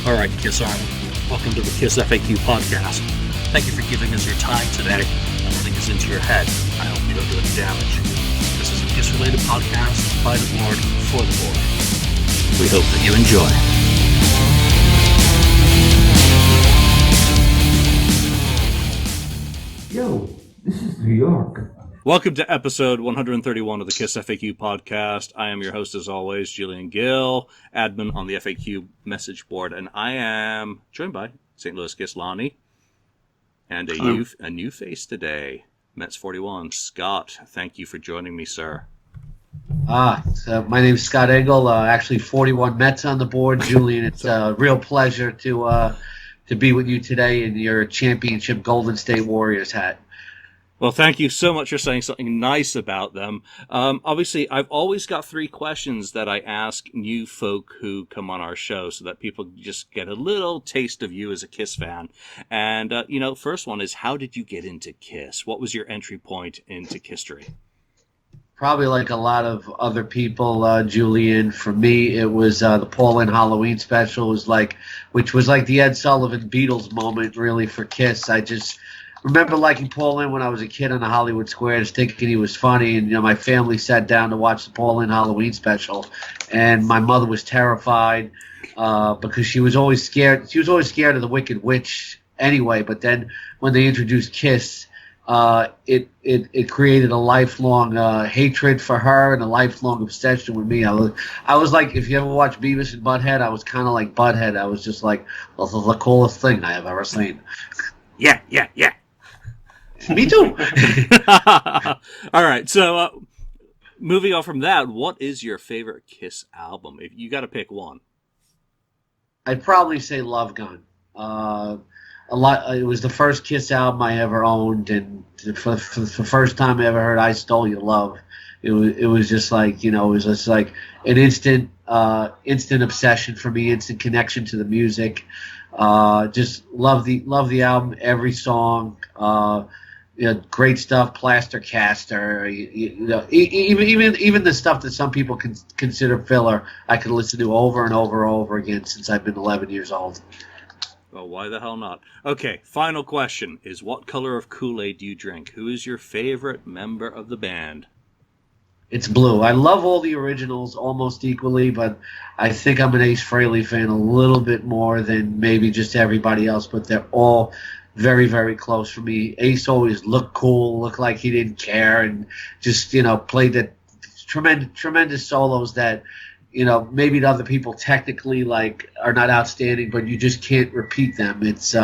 All right, Kiss Army, welcome to the KissFAQ podcast. Thank you for giving us your time today and letting us into your head. I hope you don't do any damage. This is a Kiss-related podcast by the board for the board. We hope that you enjoy. Yo, this is New York. Welcome to episode 131 of the KissFAQ podcast. I am your host, as always, Julian Gill, admin on the FAQ message board, and I am joined by St. Louis Kiss Lonnie and a new face today, Mets 41, Scott. Thank you for joining me, sir. So my name is Scott Engel, actually 41 Mets on the board. Julian, it's a real pleasure to be with you today in your championship Golden State Warriors hat. Well, thank you so much for saying something nice about them. Obviously, I've always got three questions that I ask new folk who come on our show so that people just get a little taste of you as a Kiss fan. And, first one is, how did you get into Kiss? What was your entry point into history? Probably like a lot of other people, Julian. For me, it was the Paul Lynde Halloween special, which was like the Ed Sullivan Beatles moment, really, for Kiss. I just remember liking Paul Lynde when I was a kid on the Hollywood Squares, thinking he was funny, and my family sat down to watch the Paul Lynde Halloween special, and my mother was terrified because she was always scared. She was always scared of the Wicked Witch anyway. But then when they introduced Kiss, it created a lifelong hatred for her and a lifelong obsession with me. I was like, if you ever watch Beavis and Butthead, I was kind of like Butthead. I was just like, well, this is the coolest thing I have ever seen. Yeah. Me too. All right, so moving on from that, what is your favorite Kiss album? If you got to pick one, I'd probably say Love Gun. It was the first Kiss album I ever owned, and for the first time I ever heard "I Stole Your Love," it was just like it was just like an instant obsession for me, instant connection to the music. Just love the album, every song. Great stuff. Plaster Caster. Even the stuff that some people consider filler, I could listen to over and over and over again since I've been 11 years old. Well, why the hell not? Okay, final question is, what color of Kool-Aid do you drink? Who is your favorite member of the band? It's blue. I love all the originals almost equally, but I think I'm an Ace Frehley fan a little bit more than maybe just everybody else, but they're all very, very close for me. Ace always looked cool, looked like he didn't care, and just, played the tremendous solos that, maybe to other people technically are not outstanding, but you just can't repeat them. It's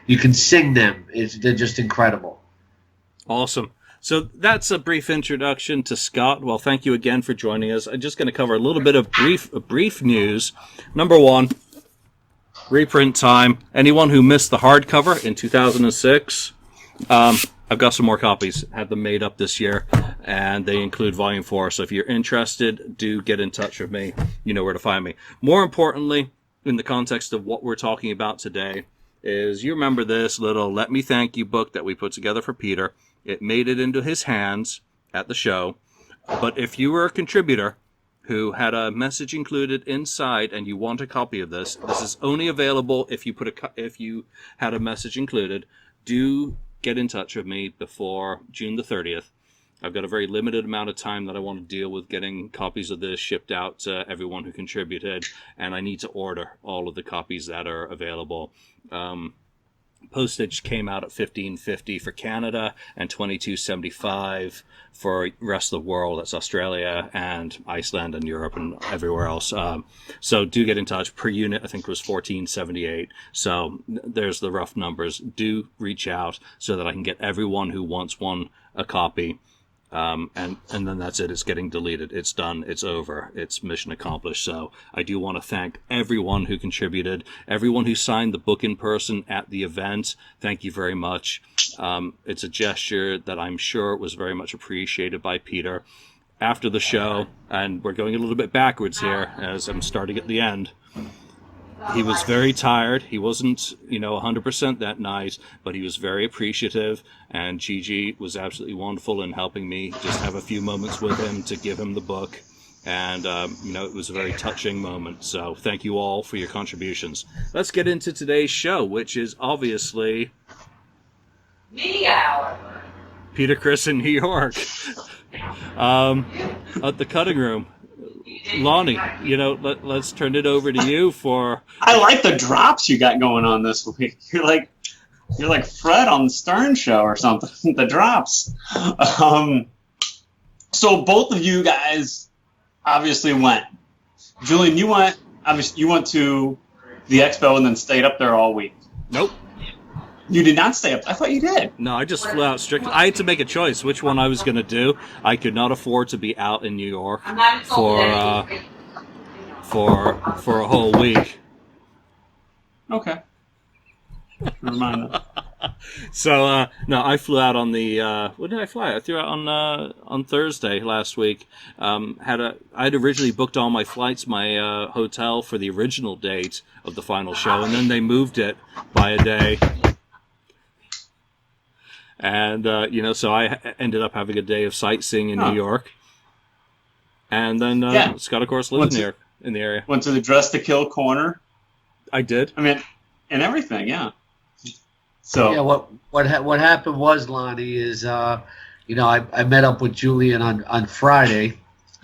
you can sing them. They're just incredible. Awesome. So that's a brief introduction to Scott. Well, thank you again for joining us. I'm just going to cover a little bit of brief news. Number one, reprint time. Anyone who missed the hardcover in 2006, I've got some more copies. Had them made up this year, and they include Volume 4. So if you're interested, do get in touch with me. You know where to find me. More importantly, in the context of what we're talking about today, is you remember this little Let Me Thank You book that we put together for Peter. It made it into his hands at the show. But if you were a contributor who had a message included inside and you want a copy of this, this is only available if you had a message included. Do get in touch with me before June the 30th. I've got a very limited amount of time that I want to deal with getting copies of this shipped out to everyone who contributed, and I need to order all of the copies that are available. Postage came out at $15.50 for Canada and $22.75 for the rest of the world. That's Australia and Iceland and Europe and everywhere else. So do get in touch. Per unit, I think it was $14.78. So there's the rough numbers. Do reach out so that I can get everyone who wants one a copy. And then that's it. It's getting deleted. It's done. It's over. It's mission accomplished. So I do want to thank everyone who contributed, everyone who signed the book in person at the event. Thank you very much. It's a gesture that I'm sure was very much appreciated by Peter. After the show, and we're going a little bit backwards here as I'm starting at the end, he was very tired. He wasn't, 100% that night, but he was very appreciative. And GG was absolutely wonderful in helping me just have a few moments with him to give him the book. And, it was a very touching moment. So thank you all for your contributions. Let's get into today's show, which is obviously Me hour. Peter Criss in New York. At the cutting room. Lonnie, let's turn it over to you for... I like the drops you got going on this week. You're like Fred on the Stern Show or something. The drops. So both of you guys obviously went. Julian, you went to the expo and then stayed up there all week. Nope. You did not stay up. I thought you did. No, I just flew out strictly. I had to make a choice which one I was going to do. I could not afford to be out in New York for a whole week. Okay. Never mind that. So no, I flew out on the. When did I fly? I flew out on Thursday last week. I'd originally booked all my flights, my hotel for the original date of the final show, and then they moved it by a day. And, so I ended up having a day of sightseeing in New York. And then Scott, of course, lived in the area. Went to the Dress to Kill corner. I did. I mean, and everything, yeah. So yeah, what happened was, Lonnie, is I met up with Julian on Friday,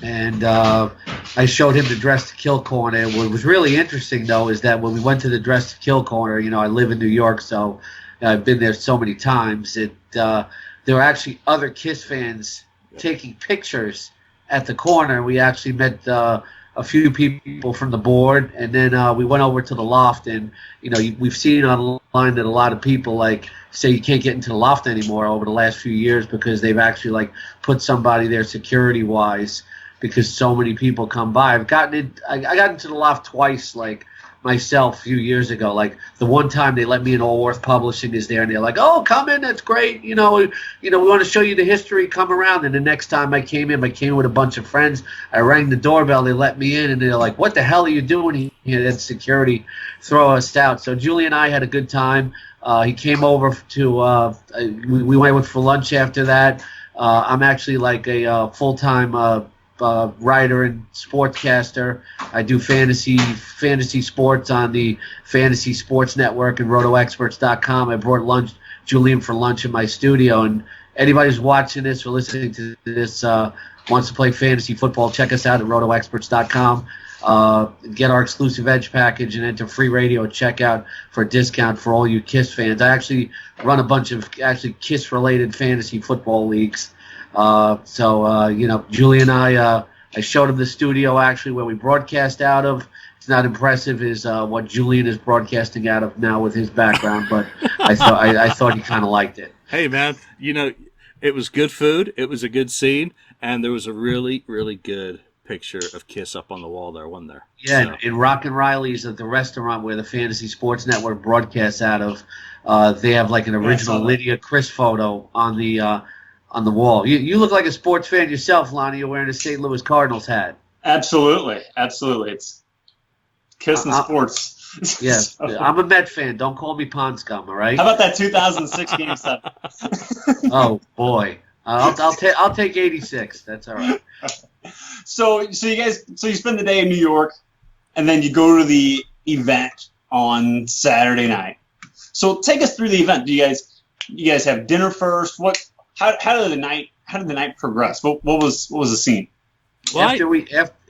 and I showed him the Dress to Kill corner. And what was really interesting, though, is that when we went to the Dress to Kill corner, I live in New York, so I've been there so many times. There were actually other Kiss fans taking pictures at the corner. We actually met a few people from the board, and then we went over to the loft. And we've seen online that a lot of people say you can't get into the loft anymore over the last few years because they've actually put somebody there security wise because so many people come by. I got into the loft twice, myself a few years ago. The one time they let me in, Allworth Publishing is there, and they're like, "Oh, come in, that's great. We want to show you the history. Come around." And the next time I came in with a bunch of friends. I rang the doorbell. They let me in, and they're like, "What the hell are you doing here?" Then security throw us out. So Julie and I had a good time. He came over to. We went for lunch after that. I'm actually a full-time. Writer and sportscaster. I do fantasy sports on the Fantasy Sports Network and RotoExperts.com. I brought Julian for lunch in my studio, and anybody who's watching this or listening to this wants to play fantasy football, check us out at RotoExperts.com. Get our exclusive Edge package and enter free radio checkout for a discount for all you Kiss fans. I actually run a bunch of Kiss-related fantasy football leagues. Julie and I showed him the studio actually where we broadcast out of. It's not impressive as what Julian is broadcasting out of now with his background, but I thought he kind of liked it. Hey man, it was good food, it was a good scene, and there was a really, really good picture of Kiss up on the wall there, wasn't there? Yeah, so. in Rock and Riley's at the restaurant where the Fantasy Sports Network broadcasts out of, they have an original Lydia Criss photo on the wall. You look like a sports fan yourself, Lonnie. You're wearing a St. Louis Cardinals hat. Absolutely. It's Kiss and sports. Yeah, I'm a Met fan. Don't call me Pond Scum, all right? How about that 2006 Game 7? Oh boy, I'll take 86. That's all right. So you spend the day in New York, and then you go to the event on Saturday night. So take us through the event. Do you guys have dinner first? How did the night progress? What was the scene? Well,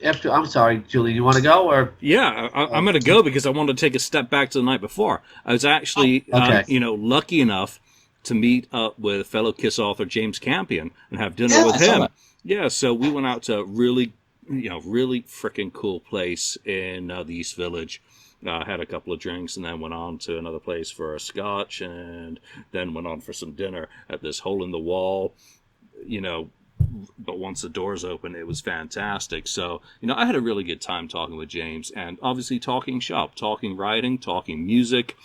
after I'm sorry, Julie, you want to go or? Yeah, I'm going to go because I want to take a step back to the night before. I was actually, lucky enough to meet up with fellow Kiss author James Campion and have dinner with him. Yeah, so we went out to a really freaking cool place in the East Village. Had a couple of drinks and then went on to another place for a scotch and then went on for some dinner at this hole in the wall, but once the doors opened, it was fantastic. So, I had a really good time talking with James and obviously talking shop, talking writing, talking music.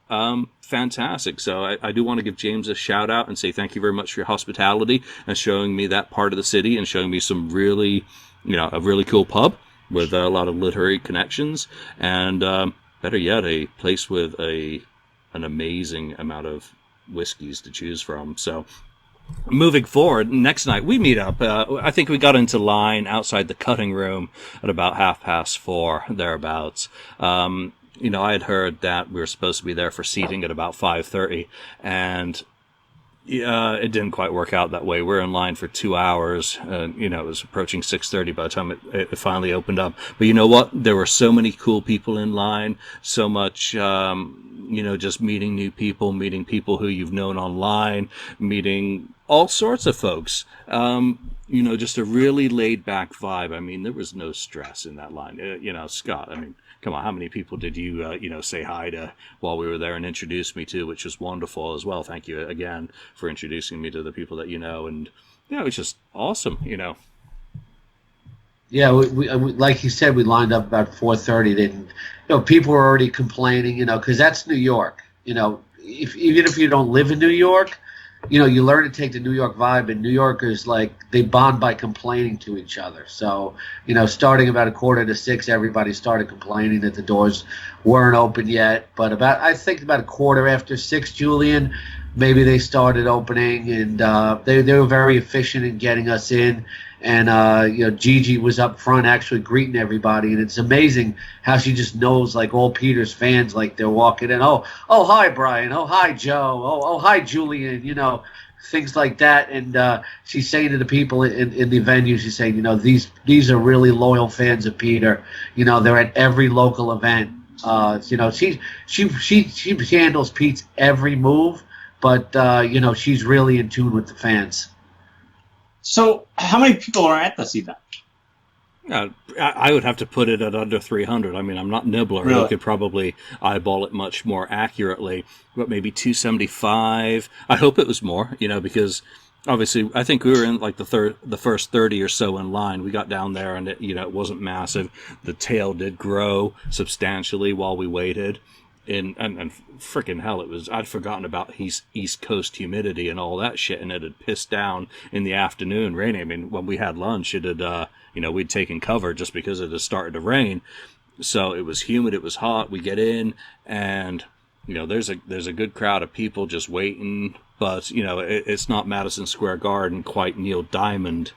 Fantastic. So I do want to give James a shout out and say thank you very much for your hospitality and showing me that part of the city and showing me some really, a really cool pub with a lot of literary connections, and better yet, a place with an amazing amount of whiskeys to choose from. So moving forward, next night we meet up. I think we got into line outside the cutting room at about 4:30, thereabouts. I had heard that we were supposed to be there for seating at about 5:30, and it didn't quite work out that way. We're in line for 2 hours. It was approaching 6:30 by the time it finally opened up. But you know what? There were so many cool people in line, so much, just meeting new people, meeting people who you've known online, meeting all sorts of folks. Just a really laid-back vibe. I mean, there was no stress in that line. Scott, I mean, come on, how many people did you, say hi to while we were there and introduce me to, which was wonderful as well. Thank you again for introducing me to the people that you know. And, it was just awesome, Yeah, we like you said, we lined up about 4:30. Then, people were already complaining, because that's New York. Even if you don't live in New York, you learn to take the New York vibe, and New Yorkers, they bond by complaining to each other. So, starting about 5:45, everybody started complaining that the doors weren't open yet. But I think about 6:15, Julian, maybe they started opening, and they were very efficient in getting us in. And, Gigi was up front actually greeting everybody. And it's amazing how she just knows, all Peter's fans, they're walking in. Oh, hi, Brian. Oh, hi, Joe. Oh, hi, Julian. Things like that. And she's saying to the people in the venue, she's saying, these are really loyal fans of Peter. They're at every local event. She handles Pete's every move, but, she's really in tune with the fans. So, how many people are at this event? I would have to put it at under 300. I mean, I'm not Nibbler. Really? I could probably eyeball it much more accurately, but maybe 275. I hope it was more, because obviously I think we were in the first 30 or so in line. We got down there and it wasn't massive. The tail did grow substantially while we waited. And freaking hell, I'd forgotten about East Coast humidity and all that shit, and it had pissed down in the afternoon, raining. I mean, when we had lunch, it had, we'd taken cover just because it had started to rain. So it was humid, it was hot. We get in, and, there's a good crowd of people just waiting, but, it's not Madison Square Garden, quite Neil Diamond,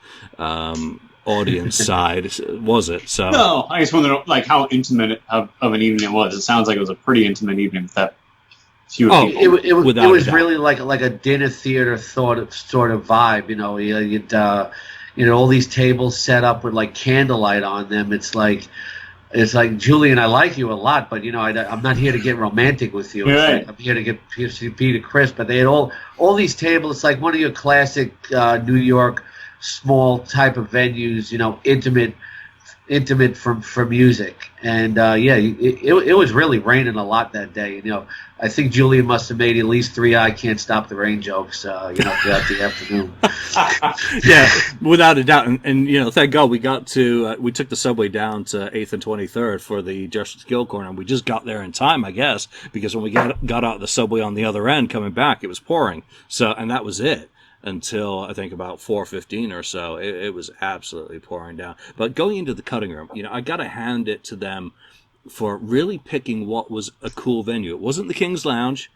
audience side, was it? So no, I just wonder how intimate of an evening it was. It sounds like it was a pretty intimate evening with that few people. It was really like a dinner theater sort of vibe. You'd all these tables set up with candlelight on them. It's like Julian, I like you a lot, but I'm not here to get romantic with you. Right. I'm here to get Peter Criss. But they had all these tables. It's like one of your classic New York small type of venues, intimate for music. And it was really raining a lot that day. I think Julian must have made at least 3 "I can't stop the rain" jokes, throughout the afternoon. Yeah, without a doubt. And thank God we got to we took the subway down to 8th and 23rd for the Justice Guild corner, and we just got there in time, I guess, because when we got out of the subway on the other end coming back, it was pouring. So, and that was it. Until I think about 4:15 or so, it was absolutely pouring down. But going into the cutting room, I got to hand it to them for really picking what was a cool venue. It wasn't the King's Lounge.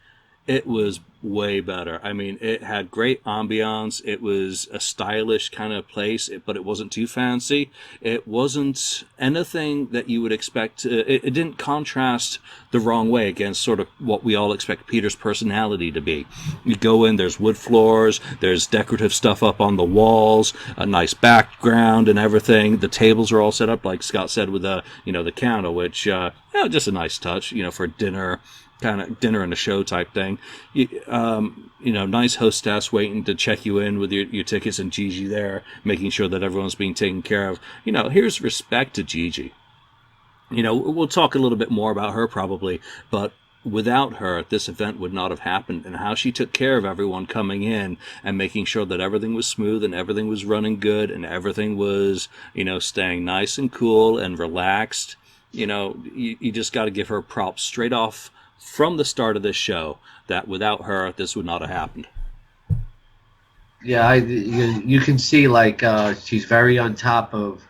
It was way better. I mean, it had great ambiance. It was a stylish kind of place, but it wasn't too fancy. It wasn't anything that you would expect. It didn't contrast the wrong way against sort of what we all expect Peter's personality to be. You go in, there's wood floors, there's decorative stuff up on the walls, a nice background and everything. The tables are all set up, like Scott said, with the counter, which, just a nice touch, for dinner. Kind of dinner and a show type thing. Nice hostess waiting to check you in with your tickets, and Gigi there making sure that everyone's being taken care of. Here's respect to Gigi. We'll talk a little bit more about her probably, but without her, this event would not have happened, and how she took care of everyone coming in and making sure that everything was smooth and everything was running good and everything was, staying nice and cool and relaxed. You just got to give her props straight off from the start of this show, that without her, this would not have happened. Yeah, you can see she's very on top of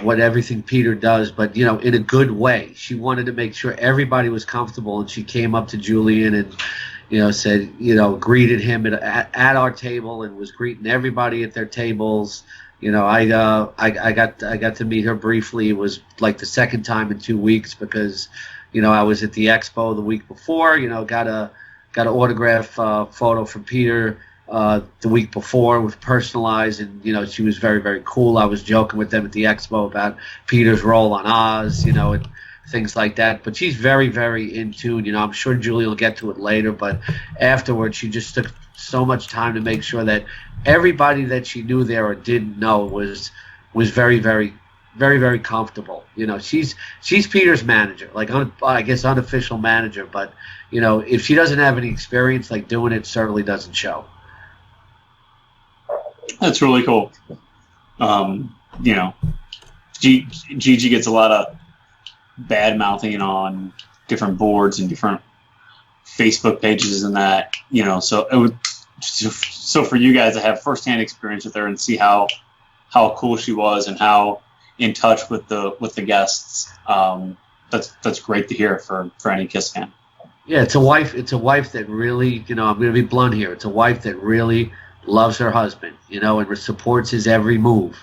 what everything Peter does, but in a good way. She wanted to make sure everybody was comfortable, and she came up to Julian and said, greeted him at our table and was greeting everybody at their tables. I got to meet her briefly. It was like the second time in 2 weeks because, I was at the expo the week before. Got an autograph photo from Peter the week before with personalized, and she was very, very cool. I was joking with them at the expo about Peter's role on Oz, and things like that. But she's very, very in tune. I'm sure Julie will get to it later, but afterwards she just took so much time to make sure that everybody that she knew there or didn't know was very, very, very, very comfortable. She's Peter's manager, like I guess unofficial manager, but if she doesn't have any experience like doing it, certainly doesn't show. That's really cool. Gigi gets a lot of bad mouthing on different boards and different Facebook pages and that, so for you guys to have firsthand experience with her and see how cool she was and how in touch with the guests, that's great to hear for any Kiss fan. Yeah, it's a wife that really, I'm going to be blunt here. It's a wife that really loves her husband, and supports his every move.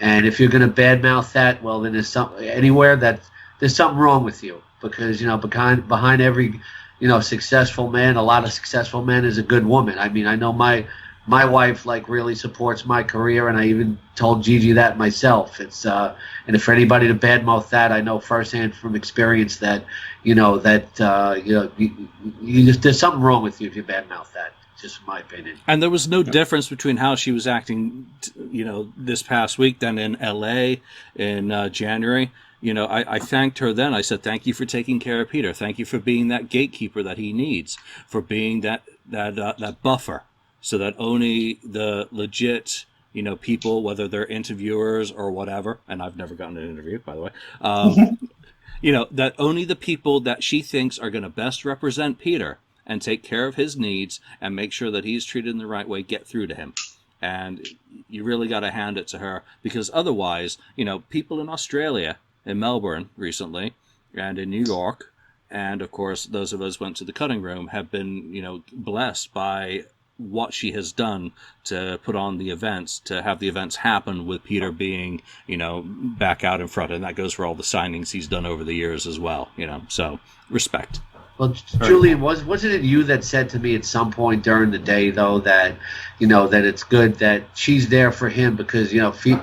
And if you're going to badmouth that, well, then there's something wrong with you, because behind every successful man, a lot of successful men, is a good woman. I mean, I know my wife really supports my career, and I even told Gigi that myself. It's and for anybody to badmouth that, I know firsthand from experience that there's something wrong with you if you badmouth that. Just my opinion. And there was no difference between how she was acting, this past week than in L.A. in January. I thanked her then. I said, thank you for taking care of Peter. Thank you for being that gatekeeper that he needs, for being that buffer, so that only the legit, people, whether they're interviewers or whatever, and I've never gotten an interview, by the way, that only the people that she thinks are going to best represent Peter and take care of his needs and make sure that he's treated in the right way get through to him. And you really got to hand it to her, because otherwise, people in Australia, in Melbourne recently, and in New York, and of course those of us went to the cutting room, have been blessed by what she has done to put on the events, to have the events happen with Peter being back out in front. And that goes for all the signings he's done over the years as well. So respect. Well, Julian, wasn't it you that said to me at some point during the day, though, that that it's good that she's there for him, because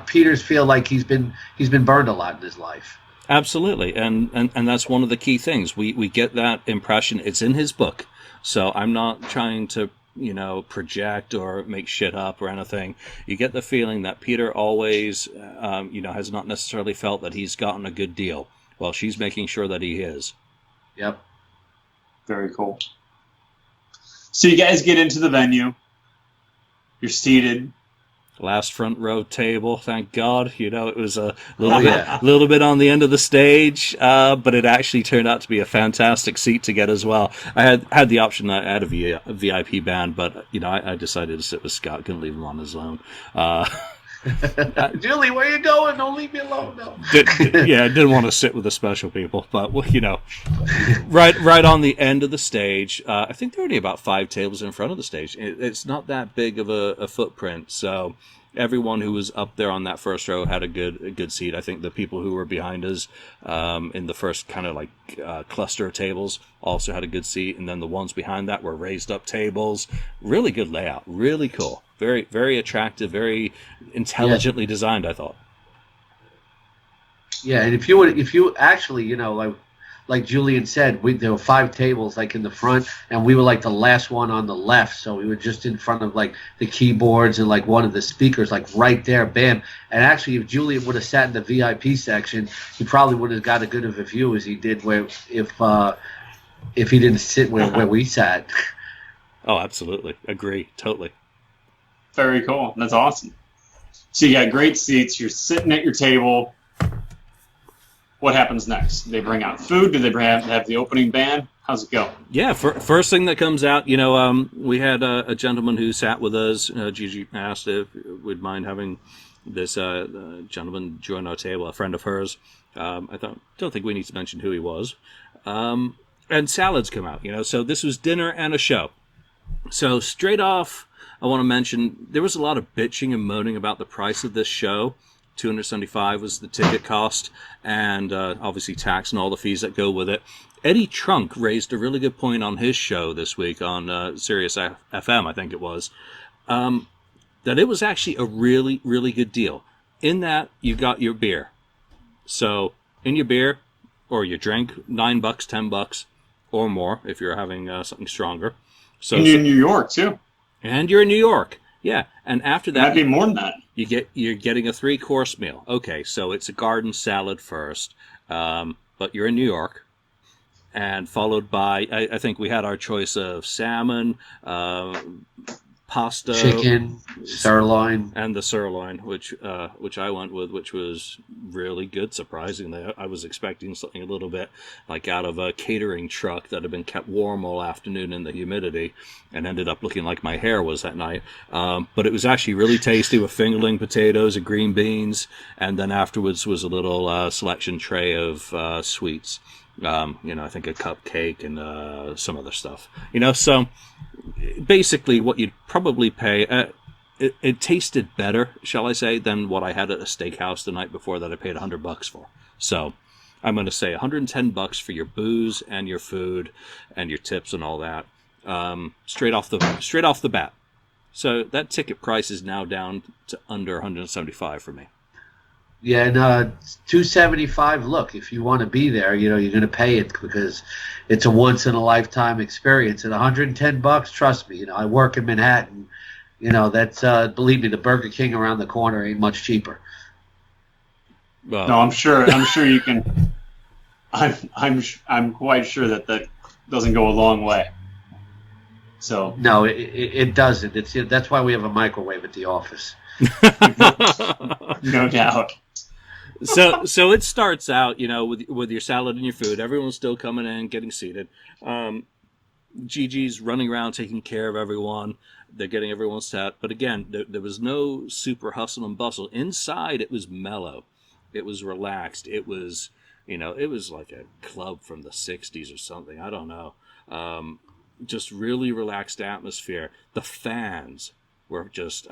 Peter's feel like he's been burned a lot in his life. Absolutely, and that's one of the key things. We get that impression. It's in his book, so I'm not trying to project or make shit up or anything. You get the feeling that Peter always has not necessarily felt that he's gotten a good deal. Well, she's making sure that he is. Yep. Very cool. So you guys get into the venue. You're seated. Last front row table, thank God. It was a little bit on the end of the stage, but it actually turned out to be a fantastic seat to get as well. I had the option. I had a VIP band, but I decided to sit with Scott. Couldn't leave him on his own. Julie, where you going? Don't leave me alone. No. Didn't want to sit with the special people, but right on the end of the stage. I think there are only about 5 tables in front of the stage. It's not that big of a footprint, so everyone who was up there on that first row had a good seat. I think the people who were behind us in the first kind of cluster of tables also had a good seat, and then the ones behind that were raised up tables. Really good layout, really cool. Very, very attractive, very intelligently designed, I thought. Yeah, and if you actually, like Julian said, there were 5 tables in the front, and we were the last one on the left, so we were just in front of the keyboards and one of the speakers, right there, bam. And actually, if Julian would have sat in the VIP section, he probably would have got as good of a view as he did if he didn't sit where we sat. Oh, absolutely, agree, totally. Very cool. That's awesome. So you got great seats. You're sitting at your table. What happens next? Do they bring out food? Do they have the opening band? How's it go? Yeah, first thing that comes out, we had a gentleman who sat with us. Gigi asked if we'd mind having this gentleman join our table, a friend of hers. Don't think we need to mention who he was. And salads come out, so this was dinner and a show. So straight off, I want to mention there was a lot of bitching and moaning about the price of this show. $275 was the ticket cost, and obviously tax and all the fees that go with it. Eddie Trunk raised a really good point on his show this week on Sirius FM, I think it was, that it was actually a really, really good deal. In that, you got your beer. So, in your beer, or your drink, $9, $10, or more, if you're having something stronger. So, And you're in New York, too. And you're in New York. Yeah, and after that... Might be more than that. You're getting a 3-course meal. Okay, so it's a garden salad first, but you're in New York, and followed by, I think we had our choice of salmon, pasta, chicken, sirloin, and the sirloin, which I went with, which was really good. Surprisingly, I was expecting something a little bit like out of a catering truck that had been kept warm all afternoon in the humidity, and ended up looking like my hair was that night. But it was actually really tasty with fingerling potatoes and green beans, and then afterwards was a little selection tray of sweets. I think a cupcake and some other stuff. So basically what you'd probably pay, it tasted better, shall I say, than what I had at a steakhouse the night before that I paid $100 for. So I'm going to say $110 for your booze and your food and your tips and all that, straight off the bat. So that ticket price is now down to under $175 for me. Yeah, and $275. Look, if you want to be there, you're going to pay it because it's a once in a lifetime experience. And $110, trust me. I work in Manhattan. That's believe me, the Burger King around the corner ain't much cheaper. No, I'm sure you can. I'm quite sure that doesn't go a long way. So no, it doesn't. That's why we have a microwave at the office. No doubt. So it starts out, with your salad and your food. Everyone's still coming in, getting seated. Gigi's running around taking care of everyone. They're getting everyone set. But again, there was no super hustle and bustle. Inside, it was mellow. It was relaxed. It was, it was like a club from the 60s or something. I don't know. Just really relaxed atmosphere. The fans were just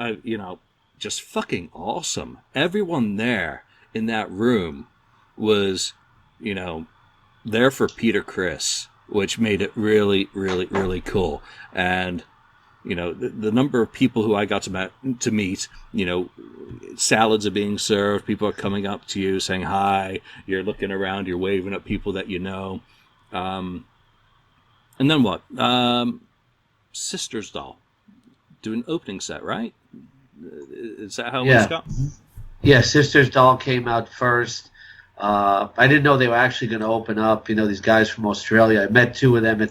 fucking awesome. Everyone there in that room was, there for Peter Criss, which made it really, really, really cool. And, the number of people who I got to meet, salads are being served, people are coming up to you saying hi, you're looking around, you're waving at people that you know. And then what? Sister's Doll. Do an opening set, right? Is that how it's got? Yeah, Sister's Doll came out first. I didn't know they were actually going to open up. These guys from Australia. I met two of them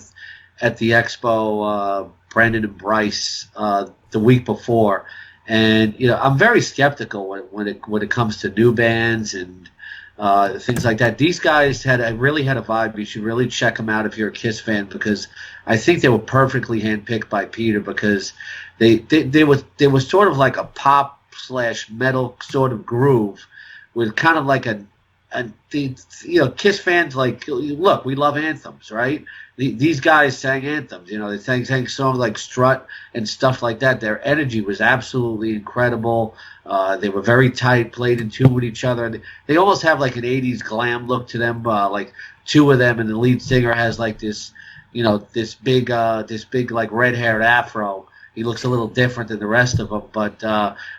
at the expo, Brandon and Bryce, the week before. And I'm very skeptical when it comes to new bands and things like that. These guys really had a vibe. You should really check them out if you're a Kiss fan, because I think they were perfectly handpicked by Peter, because they were sort of like a pop / metal sort of groove with kind of like Kiss fans, like, look, we love anthems, right? These guys sang anthems, they sang songs like Strut and stuff like that. Their energy was absolutely incredible. They were very tight, played in tune with each other. They almost have like an 80s glam look to them, like two of them, and the lead singer has like this big like red-haired afro. He looks a little different than the rest of them, but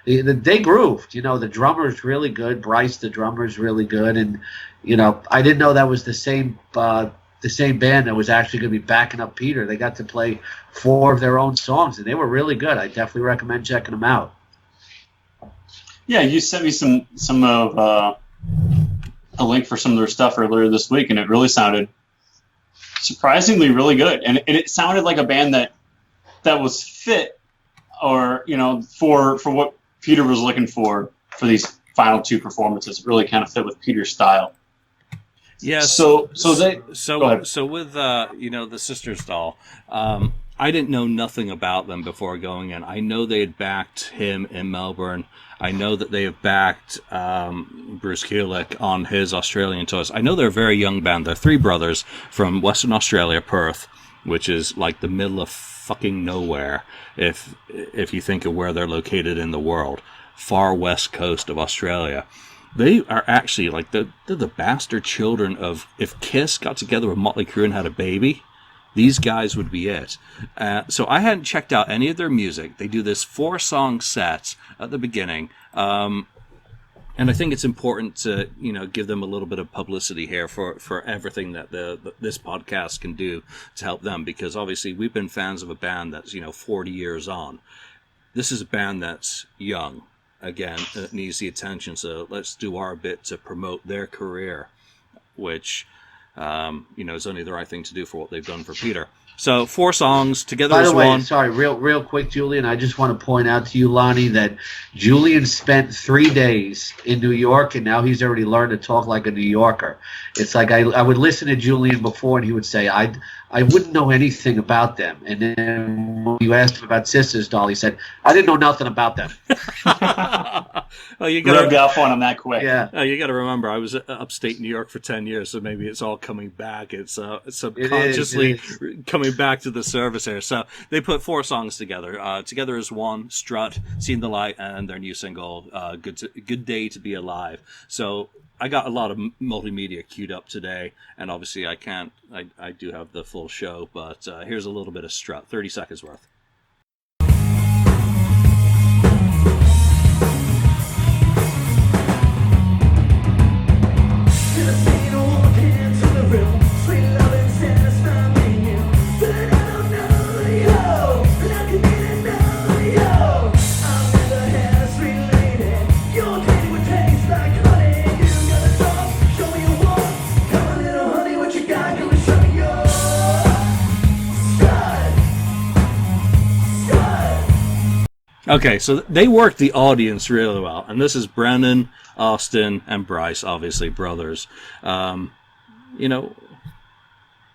they grooved. The drummer's really good. Bryce, the drummer's really good, and I didn't know that was the same band that was actually going to be backing up Peter. They got to play 4 of their own songs, and they were really good. I definitely recommend checking them out. Yeah, you sent me some of a link for some of their stuff earlier this week, and it really sounded surprisingly really good, and it sounded like a band that was fit, or for what Peter was looking for these final 2 performances. It really kind of fit with Peter's style. Yeah. So with the Sisters Doll, I didn't know nothing about them before going in. I know they had backed him in Melbourne. I know that they have backed Bruce Kulick on his Australian tours. I know they're a very young band. They're 3 brothers from Western Australia, Perth, which is like the middle of fucking nowhere if you think of where they're located in the world. Far west coast of Australia. They are actually like they're the bastard children of, if Kiss got together with Motley Crue and had a baby, these guys would be it. So I hadn't checked out any of their music. They do this 4-song set at the beginning. And I think it's important to, give them a little bit of publicity here for everything that this podcast can do to help them, because obviously we've been fans of a band that's, 40 years on. This is a band that's young, again, it needs the attention, so let's do our bit to promote their career, which, is only the right thing to do for what they've done for Peter. So 4 songs together as one. By the way, sorry, real quick, Julian. I just want to point out to you, Lonnie, that Julian spent 3 days in New York, and now he's already learned to talk like a New Yorker. It's like I would listen to Julian before, and he would say, I wouldn't know anything about them. And then when you asked him about Sister's Doll, he said, I didn't know nothing about them. Well, you got rubbed off on him that quick. Yeah. You got to remember, I was upstate New York for 10 years, so maybe it's all coming back. It's subconsciously coming back to the surface here. So they put 4 songs together. Together as one, Strut, Seen the Light, and their new single, Good Day to Be Alive. So I got a lot of multimedia queued up today, and obviously I do have the full show, but here's a little bit of Strut, 30 seconds worth. Okay, so they worked the audience really well, and this is Brennan, Austin, and Bryce, obviously brothers.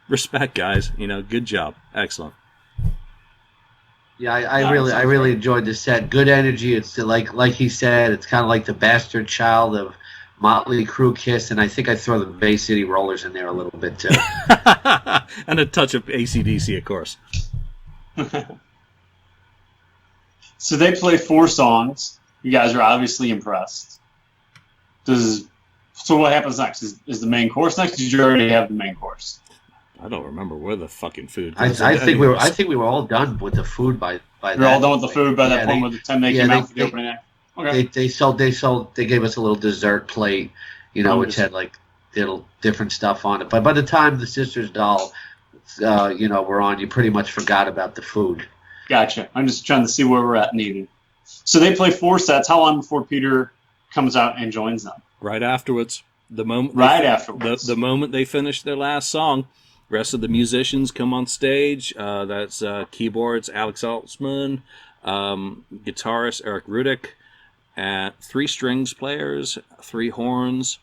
Respect, guys. Good job, excellent. Yeah, I really enjoyed the set. Good energy. It's like he said, it's kind of like the bastard child of Motley Crue, Kiss, and I think I throw the Bay City Rollers in there a little bit too. And a touch of AC/DC, of course. So they play 4 songs. You guys are obviously impressed. So what happens next? Is the main course next? Did you already have the main course? I don't remember where the fucking food. I think we were all done with the food by that. We're all done with the food by that point. By the time they came out for the opening act. Okay. They gave us a little dessert plate, which had like little different stuff on it. But by the time the Sister's Doll, were on, you pretty much forgot about the food. Gotcha. I'm just trying to see where we're at needed. So they play 4 sets. How long before Peter comes out and joins them? Right afterwards. The moment the moment they finish their last song, rest of the musicians come on stage. That's keyboards, Alex Altsman, guitarist Eric Rudick, 3 strings players, 3 horns.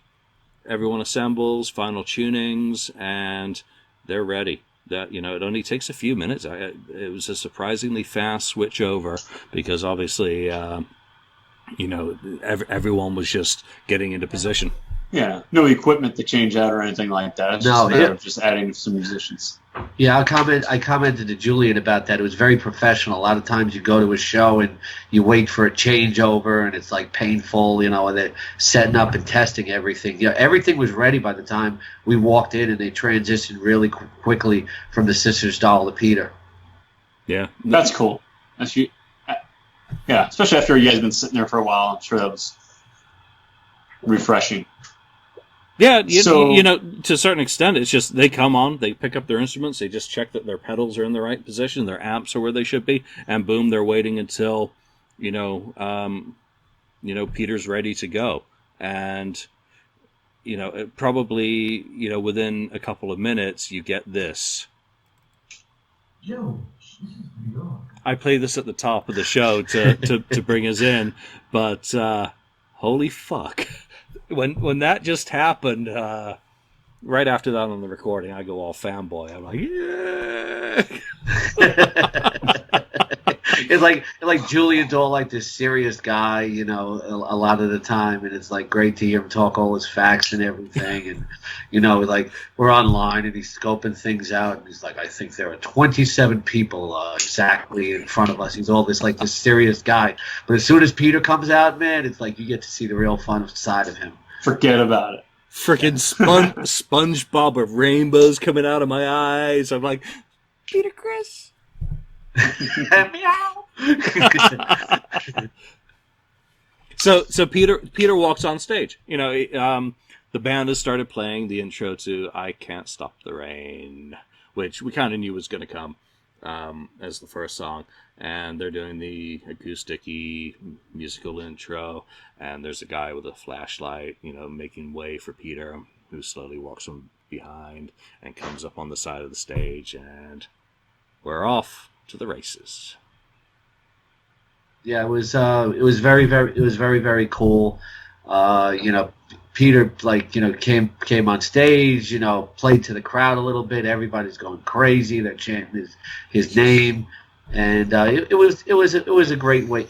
Everyone assembles, final tunings, and they're ready. That it only takes a few minutes. It was a surprisingly fast switch over because obviously everyone was just getting into position. Yeah, no equipment to change out or anything like that. It's just a matter of just adding some musicians. Yeah, I commented to Julian about that. It was very professional. A lot of times you go to a show and you wait for a changeover, and it's like painful, and they're setting up and testing everything. Everything was ready by the time we walked in, and they transitioned really quickly from the Sister's Doll to Peter. Yeah, that's cool. Yeah, especially after you guys have been sitting there for a while. I'm sure that was refreshing. Yeah, to a certain extent, it's just they come on, they pick up their instruments, they just check that their pedals are in the right position, their amps are where they should be, and boom, they're waiting until, Peter's ready to go. And, it probably, within a couple of minutes, you get this. Joe, this is New York. I play this at the top of the show to bring us in, but holy fuck. When that just happened, right after that on the recording, I go all fanboy. I'm like, It's like Julian's all like this serious guy, you know, a lot of the time, and it's like great to hear him talk all his facts and everything, and you know, like we're online and he's scoping things out, and he's like, I think there are 27 people exactly in front of us. He's all this like this serious guy, but as soon as Peter comes out, man, it's like you get to see the real fun side of him. Forget about it. Freaking SpongeBob with rainbows coming out of my eyes. I'm like, Peter Criss. Meow. So Peter walks on stage. You know, the band has started playing the intro to "I Can't Stop the Rain," which we kind of knew was going to come as the first song, and they're doing the acoustic-y musical intro, and there's a guy with a flashlight, you know, making way for Peter, who slowly walks from behind and comes up on the side of the stage, and we're off to the races. Yeah, it was very, very cool. You know, Peter, like, you know, came on stage, you know, played to the crowd a little bit. Everybody's going crazy. They're chanting his name, and it was a great way.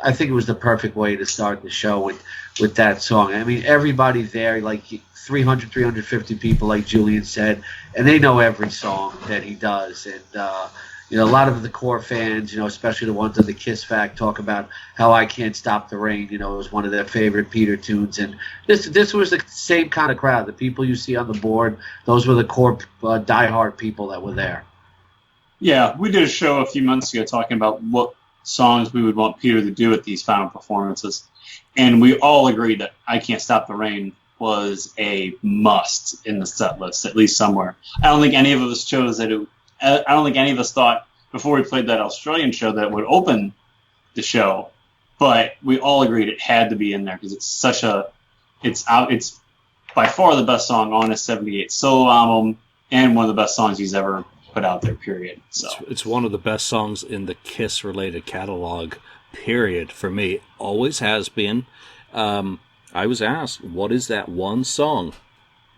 I think it was the perfect way to start the show with that song. I mean, everybody there, like 350 people, like Julian said, and they know every song that he does, and you know, a lot of the core fans, you know, especially the ones of the KissFAQ, talk about how "I Can't Stop the Rain," you know, it was one of their favorite Peter tunes. And this was the same kind of crowd. The people you see on the board, those were the core diehard people that were there. Yeah, we did a show a few months ago talking about what songs we would want Peter to do at these final performances. And we all agreed that "I Can't Stop the Rain" was a must in the set list, at least somewhere. I don't think any of us chose that I don't think any of us thought before we played that Australian show that it would open the show, but we all agreed it had to be in there because it's by far the best song on his '78 solo album and one of the best songs he's ever put out there, period. So it's one of the best songs in the Kiss related catalog, period, for me. Always has been. I was asked, what is that one song